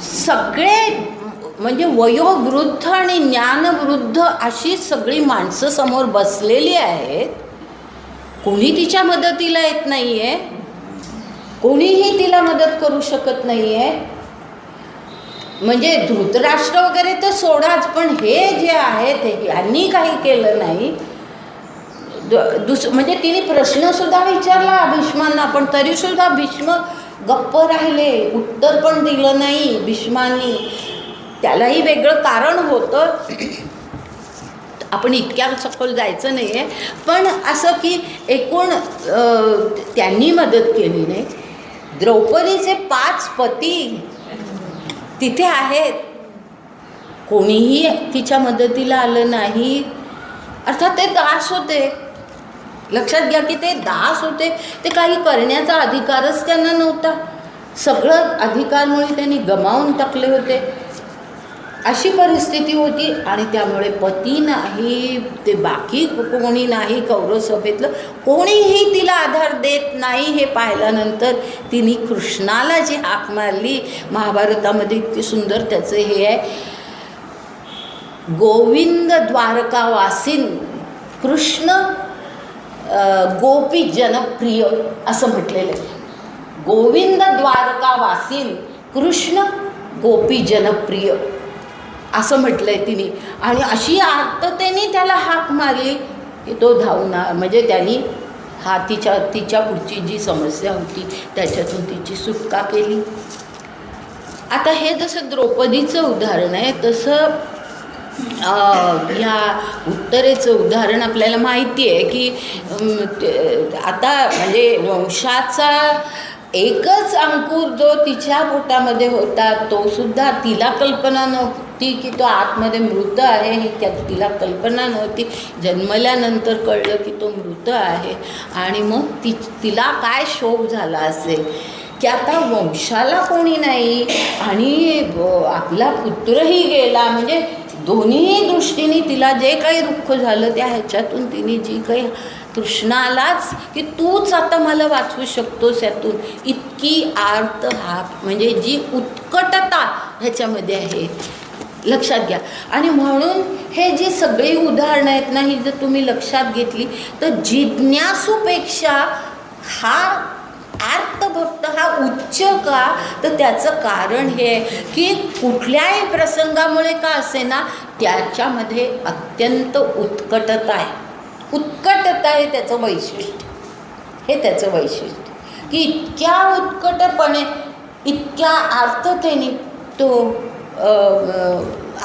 सगळे म्हणजे वयोवृद्ध आणि ज्ञानवृद्ध अशी सगळी माणसं समोर बसलेली आहेत. कोणी तिच्या मदतीला येत नाही आहे, कोणीही तिला मदत करू शकत नाही आहे. म्हणजे धृतराष्ट्र वगैरे तर सोडाच, पण हे जे आहेत यांनी काही केलं नाही. म्हणजे तिने प्रश्नसुद्धा विचारला भीष्मांना, पण तरीसुद्धा भीष्म गप्प राहिले, उत्तर पण दिलं नाही भीष्मांनी. त्यालाही वेगळं कारण होतं, आपण इतक्या सखोल जायचं नाही आहे. पण असं की एकूण त्यांनी मदत केली नाही. द्रौपदीचे 5 पती तिथे आहेत, कोणीही तिच्या मदतीला आलं नाही. अर्थात ते दास होते. लक्षात घ्या की ते दास होते, ते काही करण्याचा अधिकारच त्यांना नव्हता. सगळं अधिकारमुळे त्यांनी गमावून टाकले होते, अशी परिस्थिती होती. आणि त्यामुळे पती नाही, ते बाकी कोणी नाही, कौरव सभेतलं कोणीही तिला आधार देत नाही. हे पाहिल्यानंतर तिने कृष्णाला जी हाक मारली, महाभारतामध्ये इतकी सुंदर त्याचं हे आहे, गोविंद द्वारकावासीन कृष्ण गोपी जनप्रिय असं म्हटलेलं आहे. गोविंद द्वारकावासीन कृष्ण गोपी जनप्रिय असं म्हटलंय तिने. आणि अशी आर्ततेने त्याला हाक मारली की तो धावून म्हणजे त्यांनी तिच्या पुढची जी समस्या होती त्याच्यातून तिची सुटका केली. आता हे जसं द्रौपदीचं उदाहरण आहे तसं ह्या उत्तरेचं उदाहरण आपल्याला माहिती आहे की आता म्हणजे वंशाचा एकच अंकुर जो तिच्या पोटामध्ये होता तो सुद्धा तिला कल्पना नव्हती की तो आतमध्ये मृत आहे ही तिला कल्पना नव्हती. जन्मल्यानंतर कळलं की तो मृत आहे. आणि मग तिला काय शोक झाला असेल की आता वंशाला कोणी नाही आणि आपला पुत्रही गेला. म्हणजे दोन्ही दृष्टीने तिला जे काही दुःख झालं त्या ह्याच्यातून तिने जी काही तृष्णालाच की तूच आता मला वाचवू शकतोस यातून इतकी आर्त हाक म्हणजे जी उत्कटता ह्याच्यामध्ये आहे लक्षात घ्या. आणि म्हणून हे जी सगळी उदाहरणं आहेत ना ही जर तुम्ही लक्षात घेतली तर जिज्ञासूपेक्षा हा आर्तभक्त हा उच्च का तर त्याचं कारण हे की कुठल्याही प्रसंगामुळे का असेना त्याच्यामध्ये अत्यंत उत्कटता आहे. उत्कटता हे त्याचं वैशिष्ट्य. हे त्याचं वैशिष्ट्य की इतक्या उत्कटपणे इतक्या आर्ततेने तो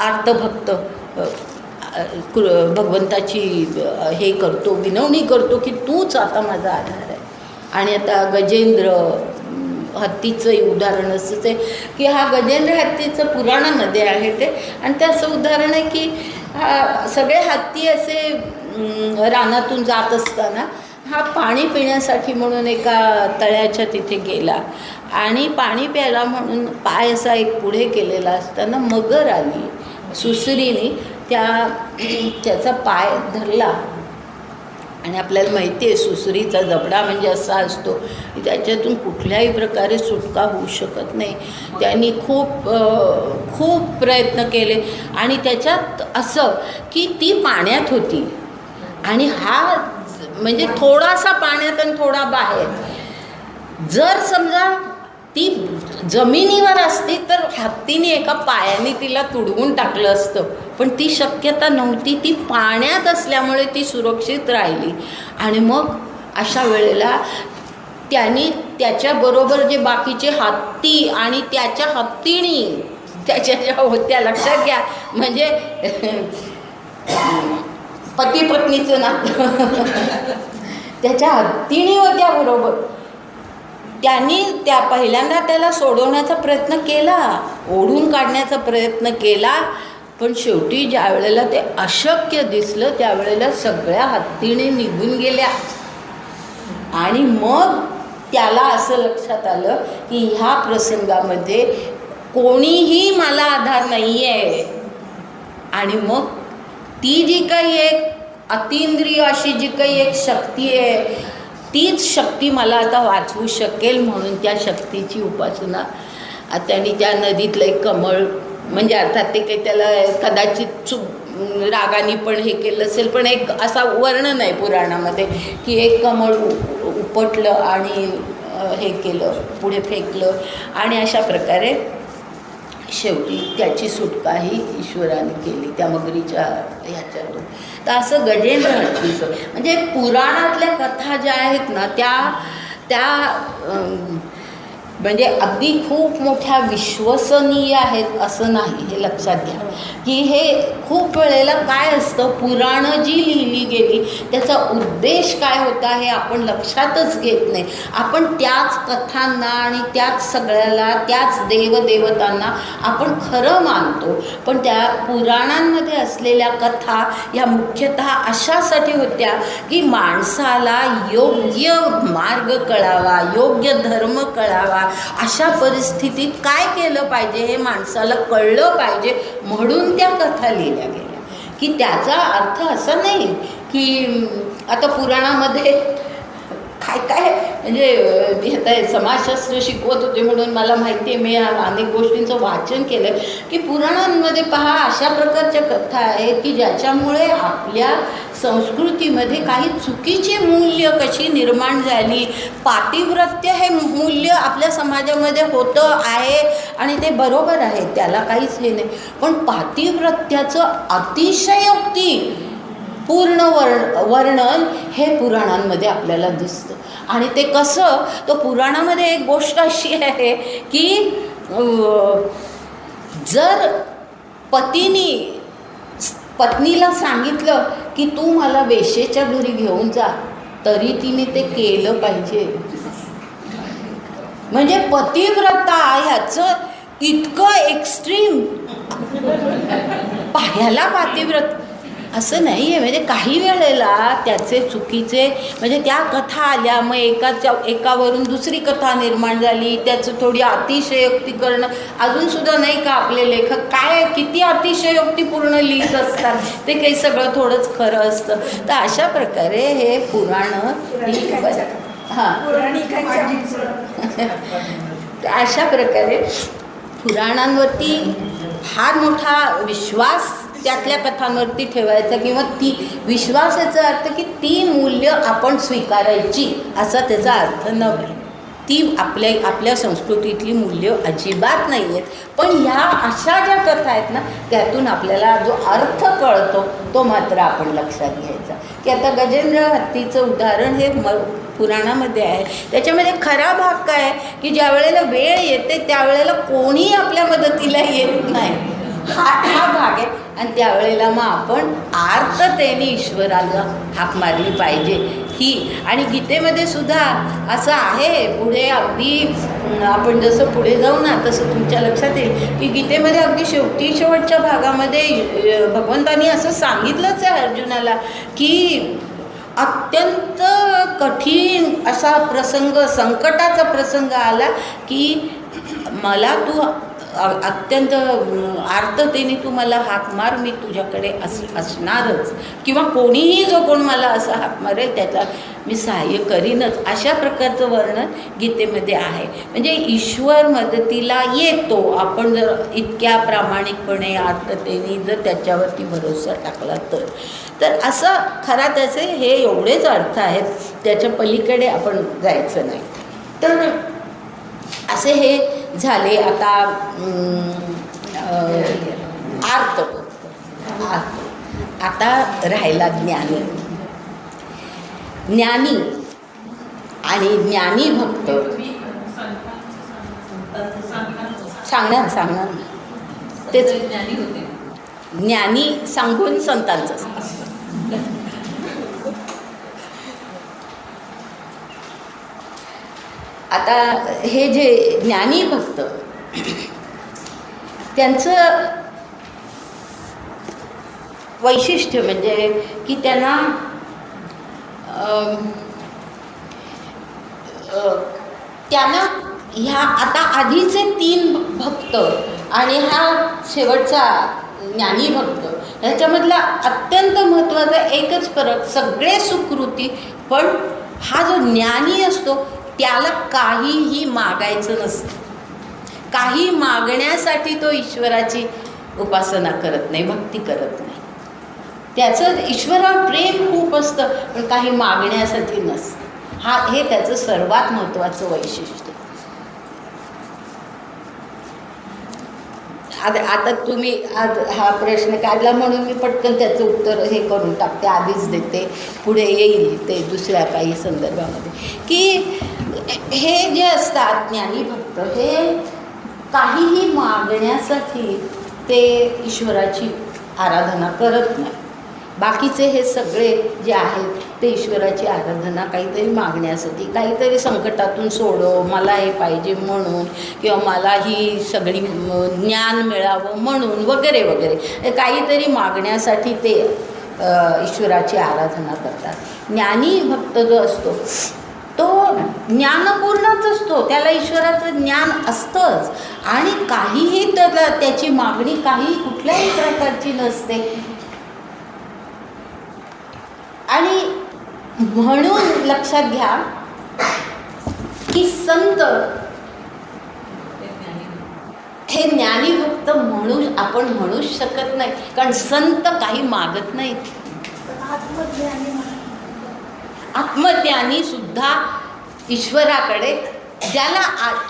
आर्तभक्त भगवंताची हे करतो विनवणी करतो की तूच आता माझा आधार आहे. आणि आता गजेंद्र हत्तीचं उदाहरण असंच आहे की हा गजेंद्र हत्तीचं पुराणामध्ये आहे ते. आणि ते असं उदाहरण आहे की सगळे हत्ती असे रानातून जात असताना हा पाणी पिण्यासाठी म्हणून एका तळ्याच्या तिथे गेला आणि पाणी प्यायला म्हणून पाय असा एक पुढे केलेला असताना मगर आली सुसरीने त्याचा पाय धरला. आणि आपल्याला माहिती आहे सुसरीचा जबडा म्हणजे असा असतो की त्याच्यातून कुठल्याही प्रकारे सुटका होऊ शकत नाही. त्यांनी खूप प्रयत्न केले आणि त्याच्यात असं की ती पाण्यात होती आणि हा म्हणजे थोडासा पाण्यात आणि थोडा बाहेर. जर समजा ती जमिनीवर असती तर हत्तीने एका पायाने तिला तुडवून टाकलं असतं पण ती शक्यता नव्हती. ती पाण्यात असल्यामुळे ती सुरक्षित राहिली. आणि मग अशा वेळेला त्यांनी त्याच्याबरोबर जे बाकीचे हत्ती आणि त्याच्या हत्तीणी त्याच्या ज्या होत्या लक्षात घ्या म्हणजे पती पत्नीचं नातं त्याच्या हत्तीणी होत्या बरोबर. त्यांनी पहिल्यांदा त्याला सोडवण्याचा प्रयत्न केला ओढून काढण्याचा प्रयत्न केला पण शेवटी ज्या वेळेला ते अशक्य दिसलं त्यावेळेला सगळ्या हत्तीने निघून गेल्या. आणि मग त्याला असं लक्षात आलं की ह्या प्रसंगामध्ये कोणीही मला आधार नाही आहे. आणि मग ती जी काही एक अतींद्रिय अशी जी काही एक शक्ती आहे तीच शक्ती मला आता वाचवू शकेल. म्हणून त्या शक्तीची उपासना त्यांनी त्या नदीतलं एक कमळ म्हणजे अर्थात ते काही त्याला कदाचित रागाने पण हे केलं असेल पण एक असा वर्णन आहे पुराणामध्ये की एक कमळ उपटलं आणि हे केलं पुढे फेकलं आणि अशा प्रकारे शेवटी त्याची सुटका ही ईश्वराने केली त्या मगरीच्या ह्याच्यातून. तर असं गजेंद्र हत्तीचं म्हणजे पुराणातल्या कथा ज्या आहेत ना त्या म्हणजे अगदी खूप मोठ्या विश्वसनीय आहेत असं नाही. हे लक्षात घ्या की हे खूप वेळेला काय असतं पुराणं जी लिहिली गेली त्याचा उद्देश काय होता हे आपण लक्षातच घेत नाही. आपण त्याच कथांना आणि त्याच सगळ्याला त्याच देवदेवतांना आपण खरं मानतो. पण त्या पुराणांमध्ये असलेल्या कथा ह्या मुख्यतः अशासाठी होत्या की माणसाला योग्य मार्ग कळावा योग्य धर्म कळावा अशा परिस्थितीत काय केलं पाहिजे हे माणसाला कळलं पाहिजे म्हणून त्या कथा लिहिल्या गेल्या. की त्याचा अर्थ असा नाही की आता पुराणामध्ये काय काय म्हणजे मी आता समाजशास्त्र शिकवत होते म्हणून मला माहिती आहे, मी अनेक गोष्टींचं वाचन केलं की पुराणांमध्ये पहा अशा प्रकारच्या कथा आहेत की ज्याच्यामुळे आपल्या संस्कृतीमध्ये काही चुकीची मूल्य कशी निर्माण झाली. पातिव्रत्य हे मूल्य आपल्या समाजामध्ये होतं आहे आणि ते बरोबर आहे, त्याला काहीच हे नाही. पण पातिव्रत्याचं अतिशयोक्ती पूर्ण वर्णन हे पुराणांमध्ये आपल्याला दिसतं. आणि ते कसं, तो पुराणामध्ये एक गोष्ट अशी आहे की जर पत्नीला सांगितलं की तू मला वेश्येच्या घरी घेऊन जा, तरी तिने ते केलं पाहिजे. म्हणजे पतिव्रता ह्याचं इतकं एक्स्ट्रीम, ह्याला पातिव्रत असं नाही आहे. म्हणजे काही वेळेला त्याचे चुकीचे म्हणजे त्या कथा आल्या, मग एकावरून दुसरी कथा निर्माण झाली, त्याचं थोडी अतिशयोक्ती करणं. अजूनसुद्धा नाही का आपले लेखक काय किती अतिशयोक्तीपूर्ण लिहित असतात, ते काही सगळं थोडंच खरं असतं. तर अशा प्रकारे हे पुराणं अशा प्रकारे पुराणांवरती फार मोठा विश्वास त्यातल्या कथांवरती ठेवायचा, किंवा ती विश्वासाचा अर्थ की ती मूल्य आपण स्वीकारायची असा त्याचा अर्थ नव्हे. ती आपल्या संस्कृतीतली मूल्य अजिबात नाही आहेत. पण ह्या अशा ज्या कथा आहेत ना, त्यातून आपल्याला जो अर्थ कळतो तो मात्र आपण लक्षात घ्यायचा. की आता गजेंद्र हत्तीचं उदाहरण हे पुराणामध्ये आहे. त्याच्यामध्ये खरा भाग काय आहे की ज्या वेळेला वेळ येते त्यावेळेला कोणीही आपल्या मदतीला येत नाही, हा भाग आहे. आणि त्यावेळेला मग आपण आर्ततेने ईश्वराला हाक मारली पाहिजे ही. आणि गीतेमध्ये सुद्धा असं आहे. पुढे अगदी आपण जसं पुढे जाऊ ना तसं तुमच्या लक्षात येईल की गीतेमध्ये अगदी शेवटच्या भागामध्ये भगवंतानी असं सांगितलंच आहे अर्जुनाला की अत्यंत कठीण असा प्रसंग, संकटाचा प्रसंग आला की मला तू अत्यंत आर्ततेने तू मला हाक मार, मी तुझ्याकडे असणारच, किंवा कोणीही जो कोण मला असा हाक मारेल त्याचा मी सहाय्य करीनच. अशा प्रकारचं वर्णन गीतेमध्ये आहे. म्हणजे ईश्वर मदतीला येतो आपण जर इतक्या प्रामाणिकपणे आर्ततेने जर त्याच्यावरती भरोसा टाकला तर असं खरा त्याचे हे एवढेच अर्थ आहेत, त्याच्या पलीकडे आपण जायचं नाही. तर असे हे झाले. आता आर्त, आता राहिला ज्ञानी. ज्ञानी आणि ज्ञानी भक्त सांगणार तेच
ज्ञानी होते.
ज्ञानी सांगून संतांचं. आता हे जे ज्ञानी भक्त त्यांचं वैशिष्ट्य म्हणजे की त्यांना ह्या आता आधीचे 3 भक्त आणि हा शेवटचा ज्ञानी भक्त ह्याच्यामधला अत्यंत महत्त्वाचा एकच फरक, सगळे सुकृती, पण हा जो ज्ञानी असतो त्याला काहीही मागायचं नसतं. काही मागण्यासाठी तो ईश्वराची उपासना करत नाही, भक्ती करत नाही. त्याचं ईश्वरावर प्रेम खूप असतं, पण काही मागण्यासाठी नसतं. हे त्याचं सर्वात महत्त्वाचं वैशिष्ट्य. आता तुम्ही आज हा प्रश्न काढला म्हणून मी पटकन त्याचं उत्तर हे करून टाकते, आधीच देते, पुढे येईल ते दुसऱ्या काही संदर्भामध्ये. की हे जे असतात ज्ञानी भक्त हे काहीही मागण्यासाठी ते ईश्वराची आराधना करत नाही. बाकीचे हे सगळे जे आहेत ते ईश्वराची आराधना काहीतरी मागण्यासाठी, काहीतरी संकटातून सोडव, मला हे पाहिजे म्हणून, किंवा मला ही सगळी ज्ञान मिळावं म्हणून वगैरे वगैरे काहीतरी मागण्यासाठी ते ईश्वराची आराधना करतात. ज्ञानी भक्त जो असतो तो ज्ञानपूर्णच असतो, त्याला ईश्वराचं ज्ञान असतंच आणि काहीही त्याची मागणी काही कुठल्याही प्रकारची नसते. आणि म्हणून लक्षात घ्या की संत हे ज्ञानी भक्त म्हणू आपण म्हणूच शकत नाही, कारण संत काही मागत नाहीत. आत्मज्ञानी सुद्धा ईश्वराकडे, ज्याला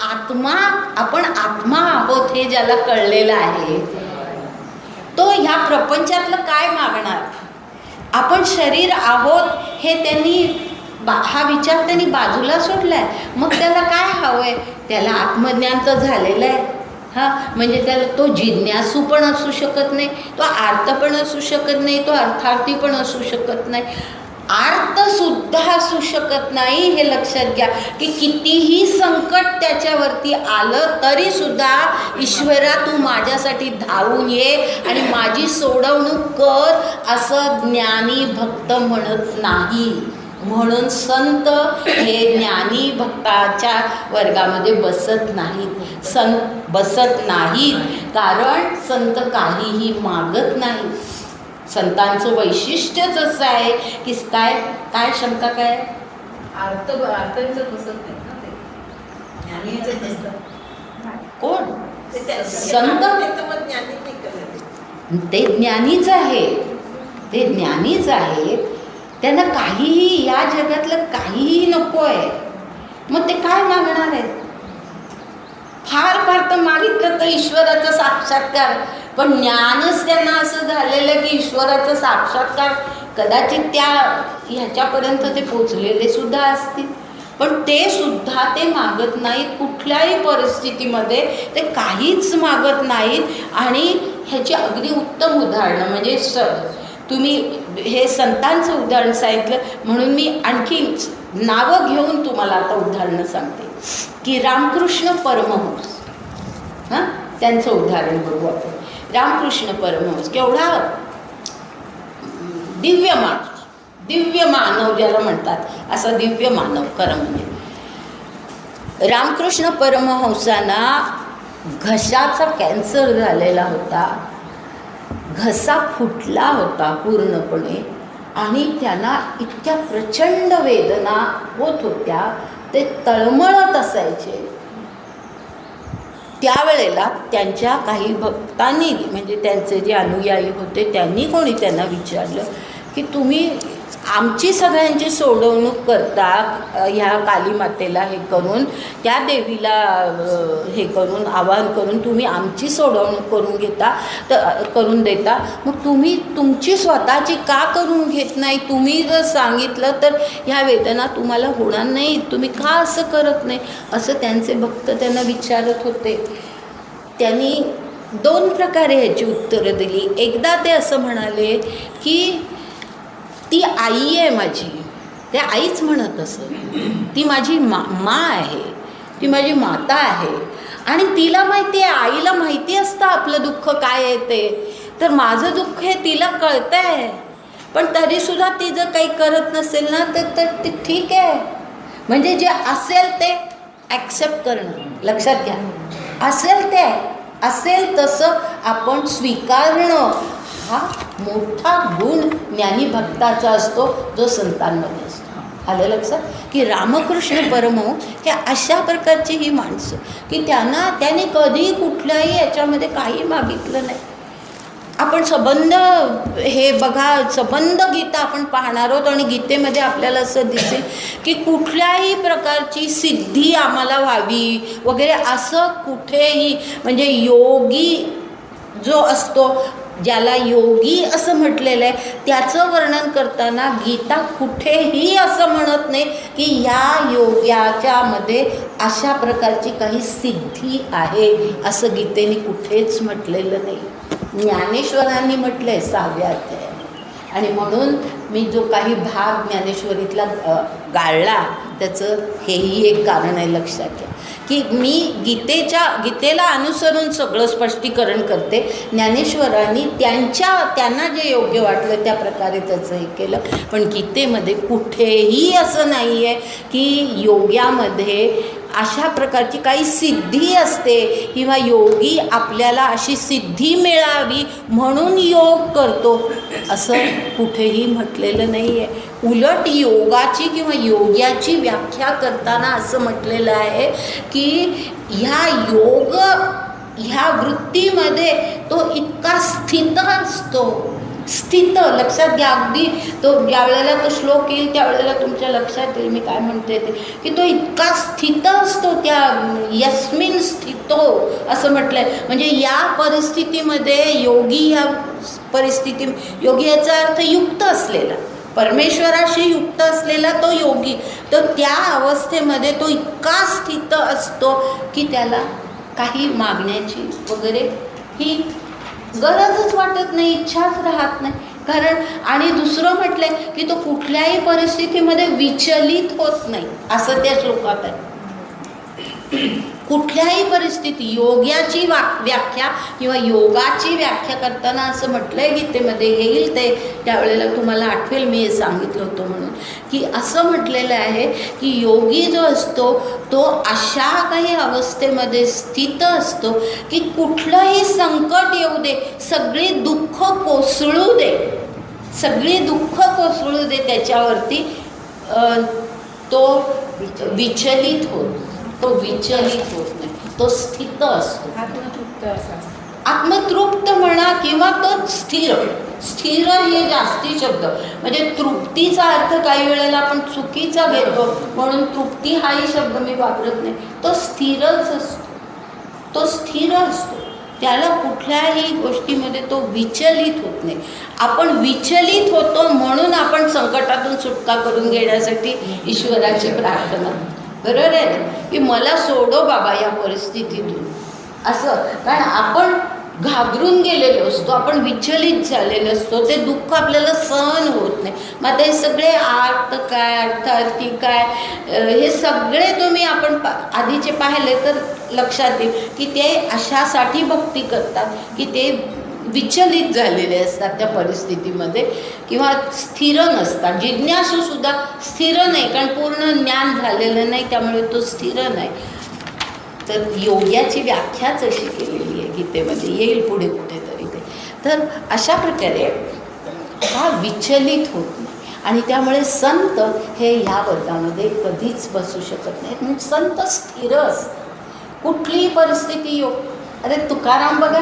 आत्मा आपण आत्मा आहोत हे ज्याला कळलेलं आहे, तो ह्या प्रपंचातलं काय मागणार. आपण शरीर आहोत हे त्यांनी हा विचार त्यांनी बाजूला सोडलाय. मग त्याला काय हवंय? त्याला आत्मज्ञान तर झालेलं आहे. म्हणजे त्याला तो जिज्ञासू पण असू शकत नाही, तो आर्त पण असू शकत नाही, तो अर्थार्थी पण असू शकत नाही, आर्त सुद्धा असू शकत नाही. हे लक्षात घ्या की कितीही संकट त्याच्यावरती आलं तरी सुद्धा ईश्वरा तू माझ्यासाठी धावून ये आणि माझी सोडवणूक कर असं ज्ञानी भक्त म्हणत नाही. म्हणून संत हे ज्ञानी भक्ताच्या वर्गामध्ये बसत नाहीत, कारण संत काहीही मागत नाही. संतांचं वैशिष्ट्यच असं आहे की काय शंका काय
आर्तांचं बसत नाही ना ते, ज्ञानीचं बसतं.
कोण संत? ते ज्ञानीच आहे, ते ज्ञानीच आहे. त्यांना काहीही या जगातलं काहीही नको आहे. मग ते काय मागणार आहेत? फार तर मागितलं तर ईश्वराचा साक्षात्कार. पण ज्ञानच त्यांना असं झालेलं की ईश्वराचा साक्षात्कार कदाचित त्या ह्याच्यापर्यंत ते पोचलेले सुद्धा असतील, पण ते सुद्धा ते मागत नाहीत. कुठल्याही परिस्थितीमध्ये ते काहीच मागत नाहीत. आणि ह्याची अगदी उत्तम उदाहरणं म्हणजे तुम्ही हे संतांचं उदाहरण सांगितलं म्हणून मी आणखी नावं घेऊन तुम्हाला आता उदाहरणं सांगते की रामकृष्ण परमहंस, त्यांचं उदाहरण बघू आपण. रामकृष्ण परमहंस केवढा दिव्य माणूस, दिव्य मानव ज्याला म्हणतात, असा दिव्य मानव खरं म्हणजे. रामकृष्ण परमहंसांना घशाचा कॅन्सर झालेला होता, घसा फुटला होता पूर्णपणे आणि त्यांना इतक्या प्रचंड वेदना होत होत्या, ते तळमळत असायचे. त्यावेळेला त्यांच्या काही भक्तांनी म्हणजे त्यांचे जे अनुयायी होते त्यांनी कोणी त्यांना विचारलं की तुम्ही आमची सगळ्यांची सोडवणूक करता ह्या कालीमातेला हे करून, त्या देवीला हे करून आवाहन करून तुम्ही आमची सोडवणूक करून देता, मग तुम्ही तुमची स्वतःची का करून घेत नाही? तुम्ही जर सांगितलं तर ह्या वेदना तुम्हाला होणार नाही, तुम्ही का असं करत नाही? असं त्यांचे भक्त त्यांना विचारत होते. त्यांनी 2 प्रकारे ह्याची उत्तरं दिली. एकदा ते असं म्हणाले की ती आई आहे माझी, ते आईच म्हणत असं, ती माझी मा आहे, ती माझी माता आहे आणि तिला माहिती आहे, आईला माहिती असतं आपलं दुःख काय आहे ते. तर माझं दुःख हे तिला कळतं आहे, पण तरीसुद्धा ती जर काही करत नसेल ना तर ते ठीक आहे. म्हणजे जे असेल ते ॲक्सेप्ट करणं, लक्षात घ्या. असेल तसं आपण स्वीकारणं हा मोठा गुण ज्ञानी भक्ताचा असतो, जो संतांमध्ये असतो. आलं लक्षात की रामकृष्ण परमहंस हे अशा प्रकारची ही माणसं की त्याने कधी कुठल्याही याच्यामध्ये काही मागितलं नाही. आपण संबंध हे बघा, संबंध गीता आपण पाहणार आहोत आणि गीतेमध्ये आपल्याला असं दिसेल की कुठल्याही प्रकारची सिद्धी आम्हाला व्हावी वगैरे असं कुठेही, म्हणजे योगी जो असतो, ज्याला योगी असं म्हटलेलं आहे, त्याचं वर्णन करताना गीता कुठेही असं म्हणत नाही की ह्या योग्याच्यामध्ये अशा प्रकारची काही सिद्धी आहे, असं गीतेने कुठेच म्हटलेलं नाही. ज्ञानेश्वरांनी म्हटलं आहे 6व्या अध्यायात. आणि म्हणून मी जो काही भाग ज्ञानेश्वरीतला गाळला त्याचं हेही एक कारण आहे. लक्षात घ्या की मी गीतेला अनुसरून सगळं स्पष्टीकरण करते. ज्ञानेश्वरांनी त्यांना जे योग्य वाटलं त्या प्रकारे त्याचं हे केलं. पण गीतेमध्ये कुठेही असं नाही आहे की योग्यामध्ये अशा प्रकारची काही सिद्धी असते किंवा योगी आपल्याला अशी सिद्धी मिळावी म्हणून योग करतो असं कुठेही म्हटलेलं नाही आहे. उलट योगाची किंवा योग्याची व्याख्या करताना असं म्हटलेलं आहे की ह्या वृत्तीमध्ये तो इतका स्थित असतो. स्थित लक्षात घ्या. अगदी तो ज्या वेळेला तो श्लोक येईल त्यावेळेला तुमच्या लक्षात येईल मी काय म्हणते ते, की तो इतका स्थित असतो. त्या यस्मिन स्थितो असं म्हटलं आहे. म्हणजे या परिस्थितीमध्ये योगी, या परिस्थिती योगी याचा अर्थ युक्त असलेला, परमेश्वराशी युक्त असलेला तो योगी. तर त्या अवस्थेमध्ये तो इतका स्थित असतो की त्याला काही मागण्याची वगैरे ही गरजच वाटत नाही, इच्छाच राहत नाही. कारण आणि दुसरं म्हटलंय की तो कुठल्याही परिस्थितीमध्ये विचलित होत नाही असं त्या श्लोकात आहे. कुठल्याही परिस्थिती योग्याची व्याख्या किंवा योगाची व्याख्या करताना असं म्हटलंय गीतेमध्ये, येईल ते त्यावेळेला तुम्हाला आठवेल मी हे सांगितलं होतं म्हणून, की असं म्हटलेलं आहे की योगी जो असतो तो अशा काही अवस्थेमध्ये स्थित असतो की कुठलंही संकट येऊ दे, सगळी दुःख कोसळू दे, सगळी दुःख कोसळू दे त्याच्यावरती तो विचलित होतो. तो विचलित होत नाही, तो स्थित असतो.
आत्मतृप्त असा.
आत्मतृप्त म्हणा किंवा तो स्थिर. स्थिर हे जास्ती शब्द, म्हणजे तृप्तीचा अर्थ काही वेळेला आपण चुकीचा घेतो म्हणून तृप्ती हाही शब्द मी वापरत नाही. तो स्थिरच असतो, तो स्थिर असतो. त्याला कुठल्याही गोष्टीमध्ये तो विचलित होत नाही. आपण विचलित होतो म्हणून आपण संकटातून सुटका करून घेण्यासाठी ईश्वराची प्रार्थना, बरोबर आहे ना, की मला सोडो बाबा या परिस्थितीतून असं. कारण आपण घाबरून गेलेलो असतो, आपण विचलित झालेलो असतो, ते दुःख आपल्याला सहन होत नाही. मग ते सगळे अर्थ काय, अर्थार्थी काय, हे सगळे तुम्ही आपण आधीचे पाहिले तर लक्षात येईल की ते अशासाठी भक्ती करतात की ते विचलित झालेले असतात त्या परिस्थितीमध्ये किंवा स्थिर नसतात. जिज्ञासूसुद्धा स्थिर नाही, कारण पूर्ण ज्ञान झालेलं नाही, त्यामुळे तो स्थिर नाही. तर योग्याची व्याख्याच अशी केलेली आहे गीतेमध्ये, येईल पुढे कुठेतरी ते. तर अशा प्रकारे हा विचलित होत नाही आणि त्यामुळे संत हे ह्या वर्गामध्ये कधीच बसू शकत नाहीत. म्हणजे संत स्थिर असतात कुठलीही परिस्थिती येऊ. अरे तुकाराम बघा,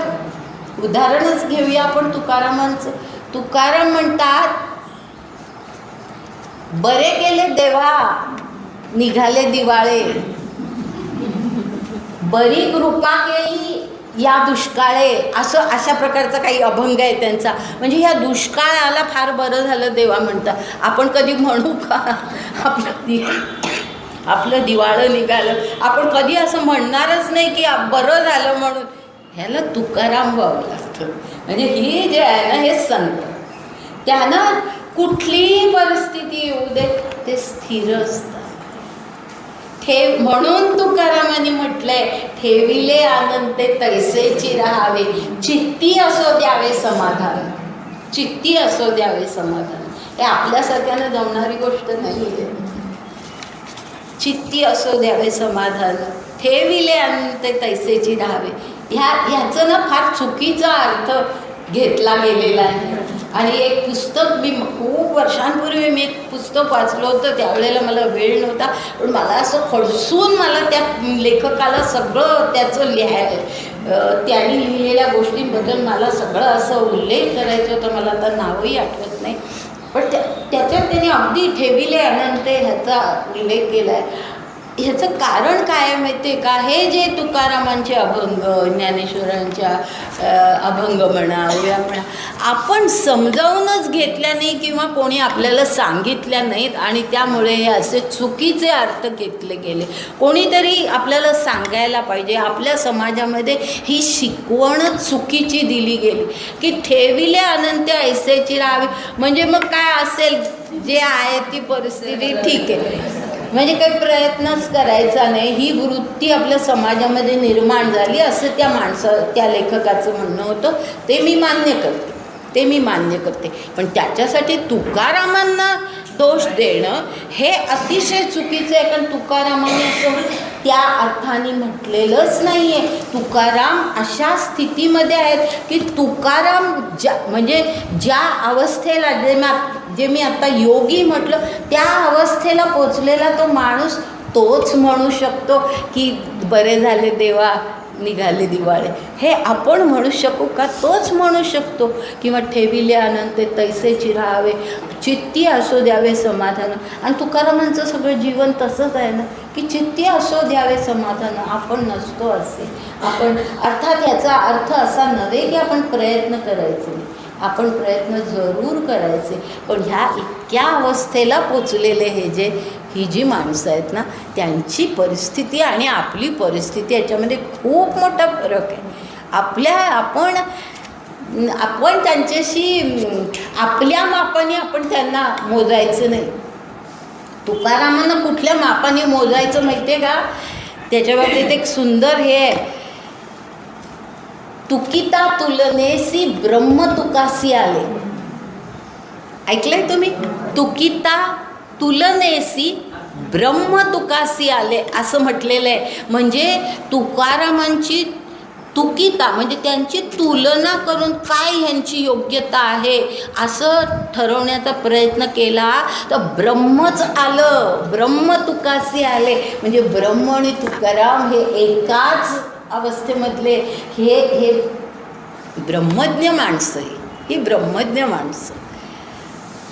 उदाहरणच घेऊया आपण तुकारामांचं. तुकाराम म्हणतात, बरे केले देवा निघाले दिवाळे, बरी कृपा केली या दुष्काळे, असं अशा प्रकारचा काही अभंग आहे त्यांचा. म्हणजे ह्या दुष्काळाला फार बरं झालं देवा म्हणतात. आपण कधी म्हणू का आपलं दिवाळं निघालं? आपण कधी असं म्हणणारच नाही की बरं झालं म्हणून. ह्याला तुकाराम व्हावं लागतं. म्हणजे ही जे आहे ना, हे संत, त्यांना कुठलीही परिस्थिती येऊ दे ते स्थिर असतात. म्हणून तुकारामांनी म्हटलंय, ठेविले आनंदे तैसेची राहावे, चित्ती असो द्यावे समाधान, चित्ती असो द्यावे समाधान. हे आपल्यासारख्यानं जमणारी गोष्ट नाही आहे. चित्ती असो द्यावे समाधान, ठेविले आनंदे तैसेची राहावे, ह्याचं ना फार चुकीचा अर्थ घेतला गेलेला आहे. आणि एक पुस्तक मी खूप वर्षांपूर्वी मी एक पुस्तक वाचलं होतं, त्यावेळेला मला वेळ नव्हता, पण मला असं खडसून मला त्या लेखकाला सगळं त्याचं त्यांनी लिहिलेल्या गोष्टींबद्दल मला सगळं असं उल्लेख करायचं होतं. मला आता नावही आठवत नाही, पण त्याच्यात त्यांनी अगदी ठेविले अनंत ह्याचा उल्लेख केला आहे. ह्याचं कारण काय आहे माहिती आहे का? हे जे तुकारामांचे अभंग, ज्ञानेश्वरांच्या अभंग म्हणा, ओव्या म्हणा, आपण समजावूनच घेतल्या नाही किंवा कोणी आपल्याला सांगितल्या नाहीत आणि त्यामुळे हे असे चुकीचे अर्थ घेतले गेले. कोणीतरी आपल्याला सांगायला पाहिजे. आपल्या समाजामध्ये ही शिकवणच चुकीची दिली गेली की ठेविले अनंत ऐसेची राहावी. म्हणजे मग काय असेल, जे आहे ती परिस्थिती ठीक आहे, म्हणजे काही प्रयत्नच करायचा नाही, ही वृत्ती आपल्या समाजामध्ये निर्माण झाली असं त्या लेखकाचं म्हणणं होतं. ते मी मान्य करते. पण त्याच्यासाठी तुकारामांना दोष देणं हे अतिशय चुकीचं आहे. कारण तुकारामाने असं त्या अर्थाने म्हटलेलंच नाही आहे. तुकाराम अशा स्थितीमध्ये आहेत की तुकाराम म्हणजे ज्या अवस्थेला जे मी आता योगी म्हटलं त्या अवस्थेला पोचलेला तो माणूस तोच म्हणू शकतो की बरे झाले देवा निघाले दिवाळे. हे आपण म्हणू शकू का? तोच म्हणू शकतो. किंवा ठेविले अनंत तैसेची राहावे चित्ती असो द्यावे समाधान. आणि तुकारामांचं सगळं जीवन तसंच आहे ना की चित्ती असो द्यावे समाधान. आपण नसतो असे. आपण अर्थात याचा अर्थ असा नव्हे की आपण प्रयत्न करायचे नाही. आपण प्रयत्न जरूर करायचे. पण ह्या इतक्या अवस्थेला पोचलेले ही जी माणसं आहेत ना त्यांची परिस्थिती आणि आपली परिस्थिती याच्यामध्ये खूप मोठा फरक आहे. आपण त्यांच्याशी आपल्या मापाने आपण त्यांना मोजायचं नाही. तुकारामांना कुठल्या मापाने मोजायचं माहिती आहे का? त्याच्या बाबतीत एक सुंदर हे आहे. तुकिता तुलनेसी ब्रह्म तुकासी आले. ऐकलंय तुम्ही? तुकिता तुलनेसी ब्रह्म तुकासी आले असं म्हटलेलं आहे. म्हणजे तुकारामांची तुकिता म्हणजे त्यांची तुलना करून काय ह्यांची योग्यता आहे असं ठरवण्याचा प्रयत्न केला तर ब्रह्मच आलं. ब्रह्म तुकासी आले. म्हणजे ब्रह्म आणि तुकाराम हे एकाच अवस्थेमधले हे ब्रह्मज्ञ माणसं. ही ब्रह्मज्ञ माणसं.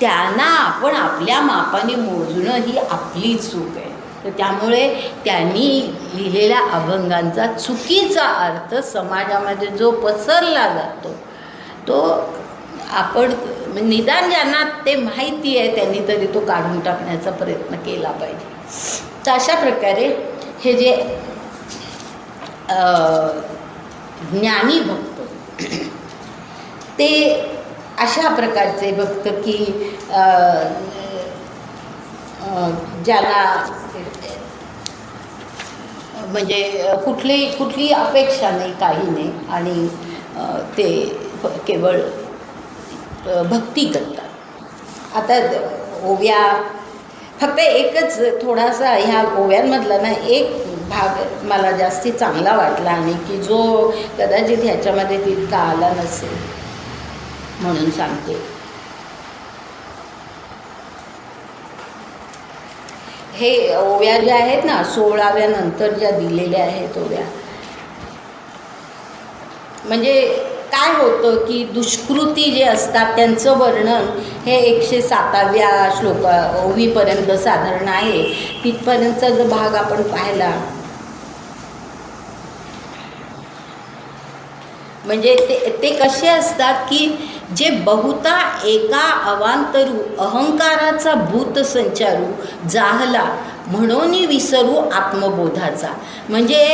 त्यांना आपण आपल्या मापाने मोजणं ही आपली चूक आहे. तर त्यामुळे त्यांनी लिहिलेल्या अभंगांचा चुकीचा अर्थ समाजामध्ये जो पसरला जातो तो आपण निदान ज्यांना ते माहिती आहे त्यांनी तरी तो काढून टाकण्याचा प्रयत्न केला पाहिजे. तर अशा प्रकारे हे जे ज्ञानी भक्त ते अशा प्रकारचे भक्त की ज्याला म्हणजे कुठली अपेक्षा नाही काही नाही आणि ते केवळ भक्ती करतात. आता ओव्या फक्त एकच थोडासा ह्या ओव्यांमधला ना एक भाग मला जास्ती चांगला वाटला आणि की जो कदाचित ह्याच्यामध्ये तितका आला नसेल म्हणून सांगते. हे ओव्या ज्या आहेत ना 16व्या नंतर ज्या दिलेल्या आहेत ओव्या म्हणजे काय होतं की दुष्कृती जे असतात त्यांचं वर्णन हे 107व्या ओवीपर्यंत साधारण आहे. तिथपर्यंतचा जो भाग आपण पाहिला म्हणजे ते कसे असतात की जे बहुता एका अवांतरू अहंकाराचा भूत संचारू जाहला म्हणून विसरू आत्मबोधाचा. म्हणजे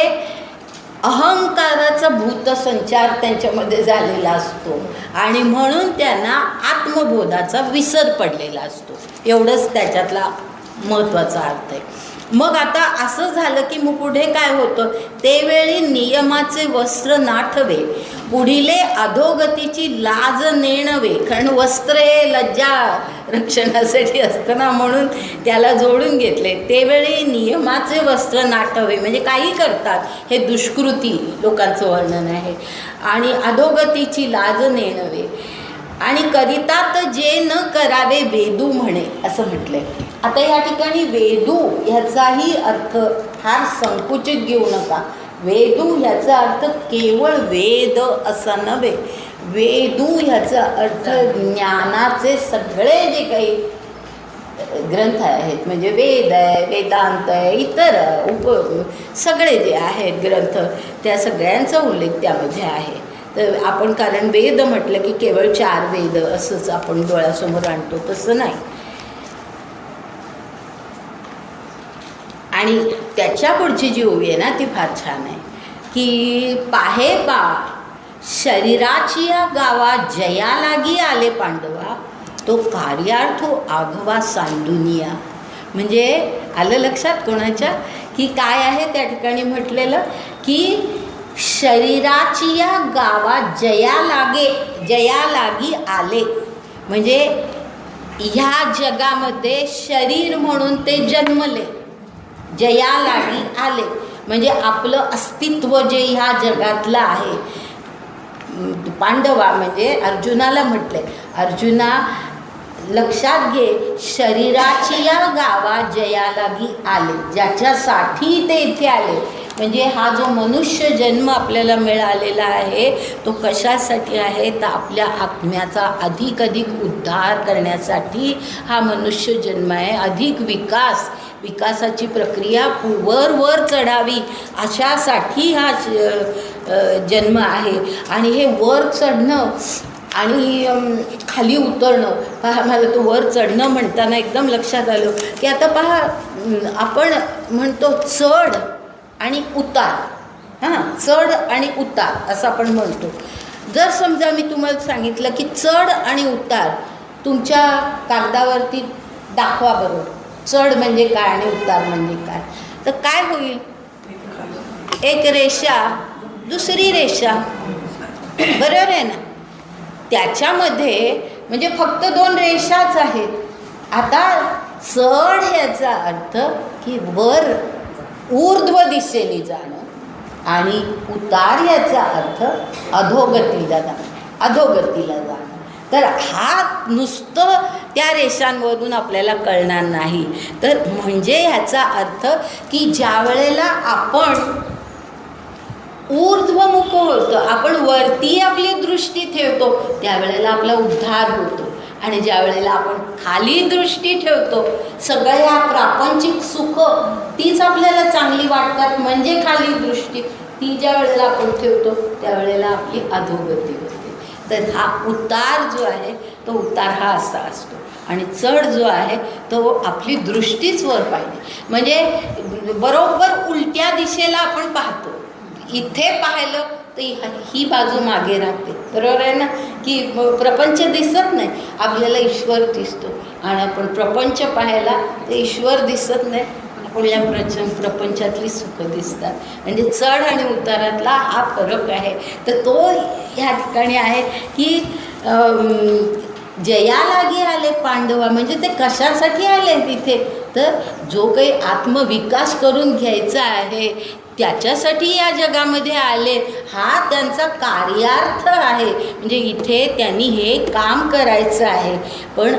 अहंकाराचा भूतसंचार त्यांच्यामध्ये झालेला असतो आणि म्हणून त्यांना आत्मबोधाचा विसर पडलेला असतो. एवढंच त्याच्यातला महत्त्वाचा अर्थ आहे. मग आता असं झालं की मग पुढे काय होतं? तेवेळी नियमाचे वस्त्र नाठवे पुढिले अधोगतीची लाज नेणवे. कारण वस्त्र हे लज्जा रक्षणासाठी असतं ना म्हणून त्याला जोडून घेतले. तेवेळी नियमाचे वस्त्र नाठवे म्हणजे काही करतात हे दुष्कृती लोकांचं वर्णन आहे. आणि अधोगतीची लाज नेणवे आणि करितात जे न करावे वेदू म्हणे असं म्हटलंय. आता या ठिकाणी वेदू ह्याचाही अर्थ फार संकुचित घेऊ नका. वेदू ह्याचा अर्थ केवळ वेद असा नव्हे. वेदू ह्याचा अर्थ ज्ञानाचे सगळे जे काही ग्रंथ आहेत म्हणजे वेद आहे, वेदांत आहे, इतर सगळे जे आहेत ग्रंथ त्या सगळ्यांचा उल्लेख त्यामध्ये आहे. तर आपण कारण वेद म्हटलं की केवळ 4 वेद असंच आपण डोळ्यासमोर आणतो तसं नाही. आणि त्याच्या पुढची जी ओवी आहे ना ती फार छान आहे की पाहे पा शरीराची या गावा जया लागी आले पांडवा तो कार्यार्थो आघवा सांडुनिया. म्हणजे आलं लक्षात कोणाच्या की काय आहे त्या ठिकाणी म्हटलेलं की शरीराची या गावा जया लागी आले. म्हणजे ह्या जगामध्ये शरीर म्हणून ते जन्मले, जयालागी आले. म्हणजे आपलं अस्तित्व जे ह्या जगातलं आहे. पांडवा म्हणजे अर्जुनाला म्हटले, अर्जुना लक्षात घे, शरीराची या गावा जयालागी आले, ज्याच्यासाठी ते इथे आले. म्हणजे हा जो मनुष्य जन्म आपल्याला मिळालेला आहे तो कशासाठी आहे, तर आपल्या आत्म्याचा अधिक उद्धार करण्यासाठी हा मनुष्य जन्म आहे. अधिक विकासाची प्रक्रिया वर चढावी अशासाठी हा जन्म आहे. आणि हे वर चढणं आणि खाली उतरणं, पहा मला तो वर चढणं म्हणताना एकदम लक्षात आलं की आता पहा आपण म्हणतो चढ आणि उतार, चढ आणि उतार असं आपण म्हणतो. जर समजा मी तुम्हाला सांगितलं की चढ आणि उतार तुमच्या कागदावरती दाखवा बरोबर, चढ म्हणजे काय आणि उतार म्हणजे काय, तर काय होईल, एक रेषा दुसरी रेषा, बरोबर आहे ना. त्याच्यामध्ये म्हणजे फक्त 2 रेषाच आहेत. आता चढ ह्याचा अर्थ की वर ऊर्ध्व दिशेने जाणं आणि उतार याचा अर्थ अधोगतीला जाणं. तर हा नुसतं त्या रेषांवरून आपल्याला कळणार नाही. तर म्हणजे ह्याचा अर्थ की ज्या वेळेला आपण ऊर्ध्वमुख होतो, आपण वरती आपली दृष्टी ठेवतो, त्यावेळेला आपला उद्धार होतो. आणि ज्या वेळेला आपण खाली दृष्टी ठेवतो, सगळ्या प्रापंचिक सुख तीच आपल्याला चांगली वाटतात, म्हणजे खाली दृष्टी ती ज्या वेळेला आपण ठेवतो त्यावेळेला आपली अधोगती होते. तर हा उतार जो आहे तो उतार हा असा असतो आणि चढ जो आहे तो आपली दृष्टीच वर पाहिजे. म्हणजे बरोबर उलट्या दिशेला आपण पाहतो, इथे पाहिलं तर ही बाजू मागे राहते, बरोबर आहे ना, की प्रपंच दिसत नाही, आपल्याला ईश्वर दिसतो. आणि आपण प्रपंच पाहायला तर ईश्वर दिसत नाही, आपल्या प्रपंचातली सुखं दिसतात. म्हणजे चढ आणि उतारातला हा फरक आहे. तर तो ह्या ठिकाणी आहे की जयालागी आले पांडवा, म्हणजे ते कशासाठी आले तिथे, तर जो काही आत्मविकास करून घ्यायचा आहे त्याच्यासाठी या जगामध्ये आले, हा त्यांचा कार्यार्थ आहे. म्हणजे इथे त्यांनी हे काम करायचं आहे, पण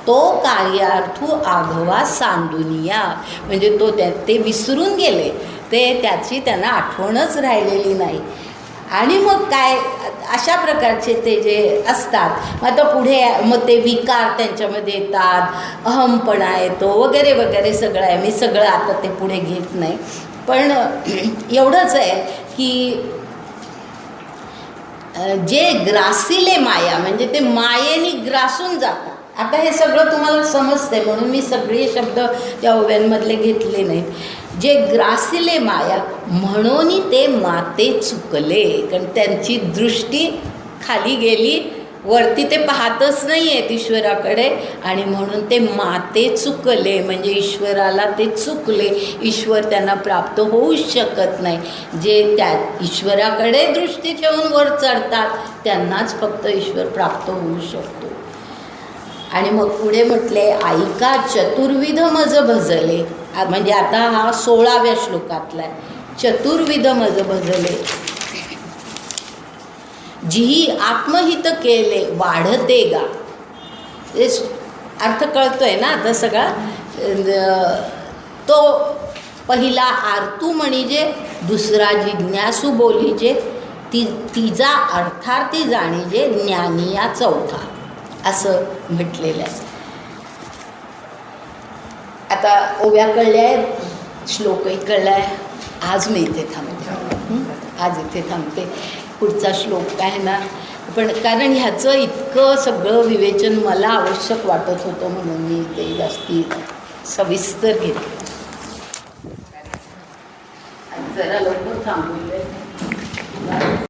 तो कार्यार्थू आघवा सांडुनिया, म्हणजे तो ते विसरून गेले, ते त्याची त्यांना आठवणच राहिलेली नाही. आणि मग काय अशा प्रकारचे ते जे असतात, आता पुढे मग ते विकार त्यांच्यामध्ये येतात, अहमपणा येतो वगैरे वगैरे सगळं आहे. मी सगळं आता ते पुढे घेत नाही, पण एवढंच आहे की जे ग्रासिले माया, म्हणजे ते मायेने ग्रासून जातात. आता हे सगळं तुम्हाला समजते म्हणून मी सगळे शब्द त्या ओव्यांमधले घेतले नाहीत. जे ग्रासिले माया म्हणून ते माते चुकले, कारण त्यांची दृष्टी खाली गेली, वरती ते पाहतच नाही आहेत ईश्वराकडे, आणि म्हणून ते माते चुकले, म्हणजे ईश्वराला ते चुकले, ईश्वर त्यांना प्राप्त होऊच शकत नाही. जे त्या ईश्वराकडे दृष्टी ठेवून वर चढतात त्यांनाच फक्त ईश्वर प्राप्त होऊ शकतो. आणि मग पुढे म्हटले, ऐका चतुर्विध मज भजले, म्हणजे आता हा 16व्या श्लोकातला आहे. चतुर्विध मज भजले, जी आत्महित केले वाढते गा. अर्थ कळतोय ना आता सगळा. तो पहिला आरतू म्हणजे, दुसरा जिज्ञासू बोलीजे, तिचा अर्थार्थी जाणीजे, ज्ञानिया चौथा, असं म्हटलेलं आहे. आता ओव्या कळल्या आहेत, श्लोकही कळला आहे. आज मी इथे थांबते. पुढचा श्लोक काय ना, पण कारण ह्याचं इतकं सगळं विवेचन मला आवश्यक वाटत होतं म्हणून मी ते जास्ती सविस्तर घेतलं. जरा लवकर थांबवलं.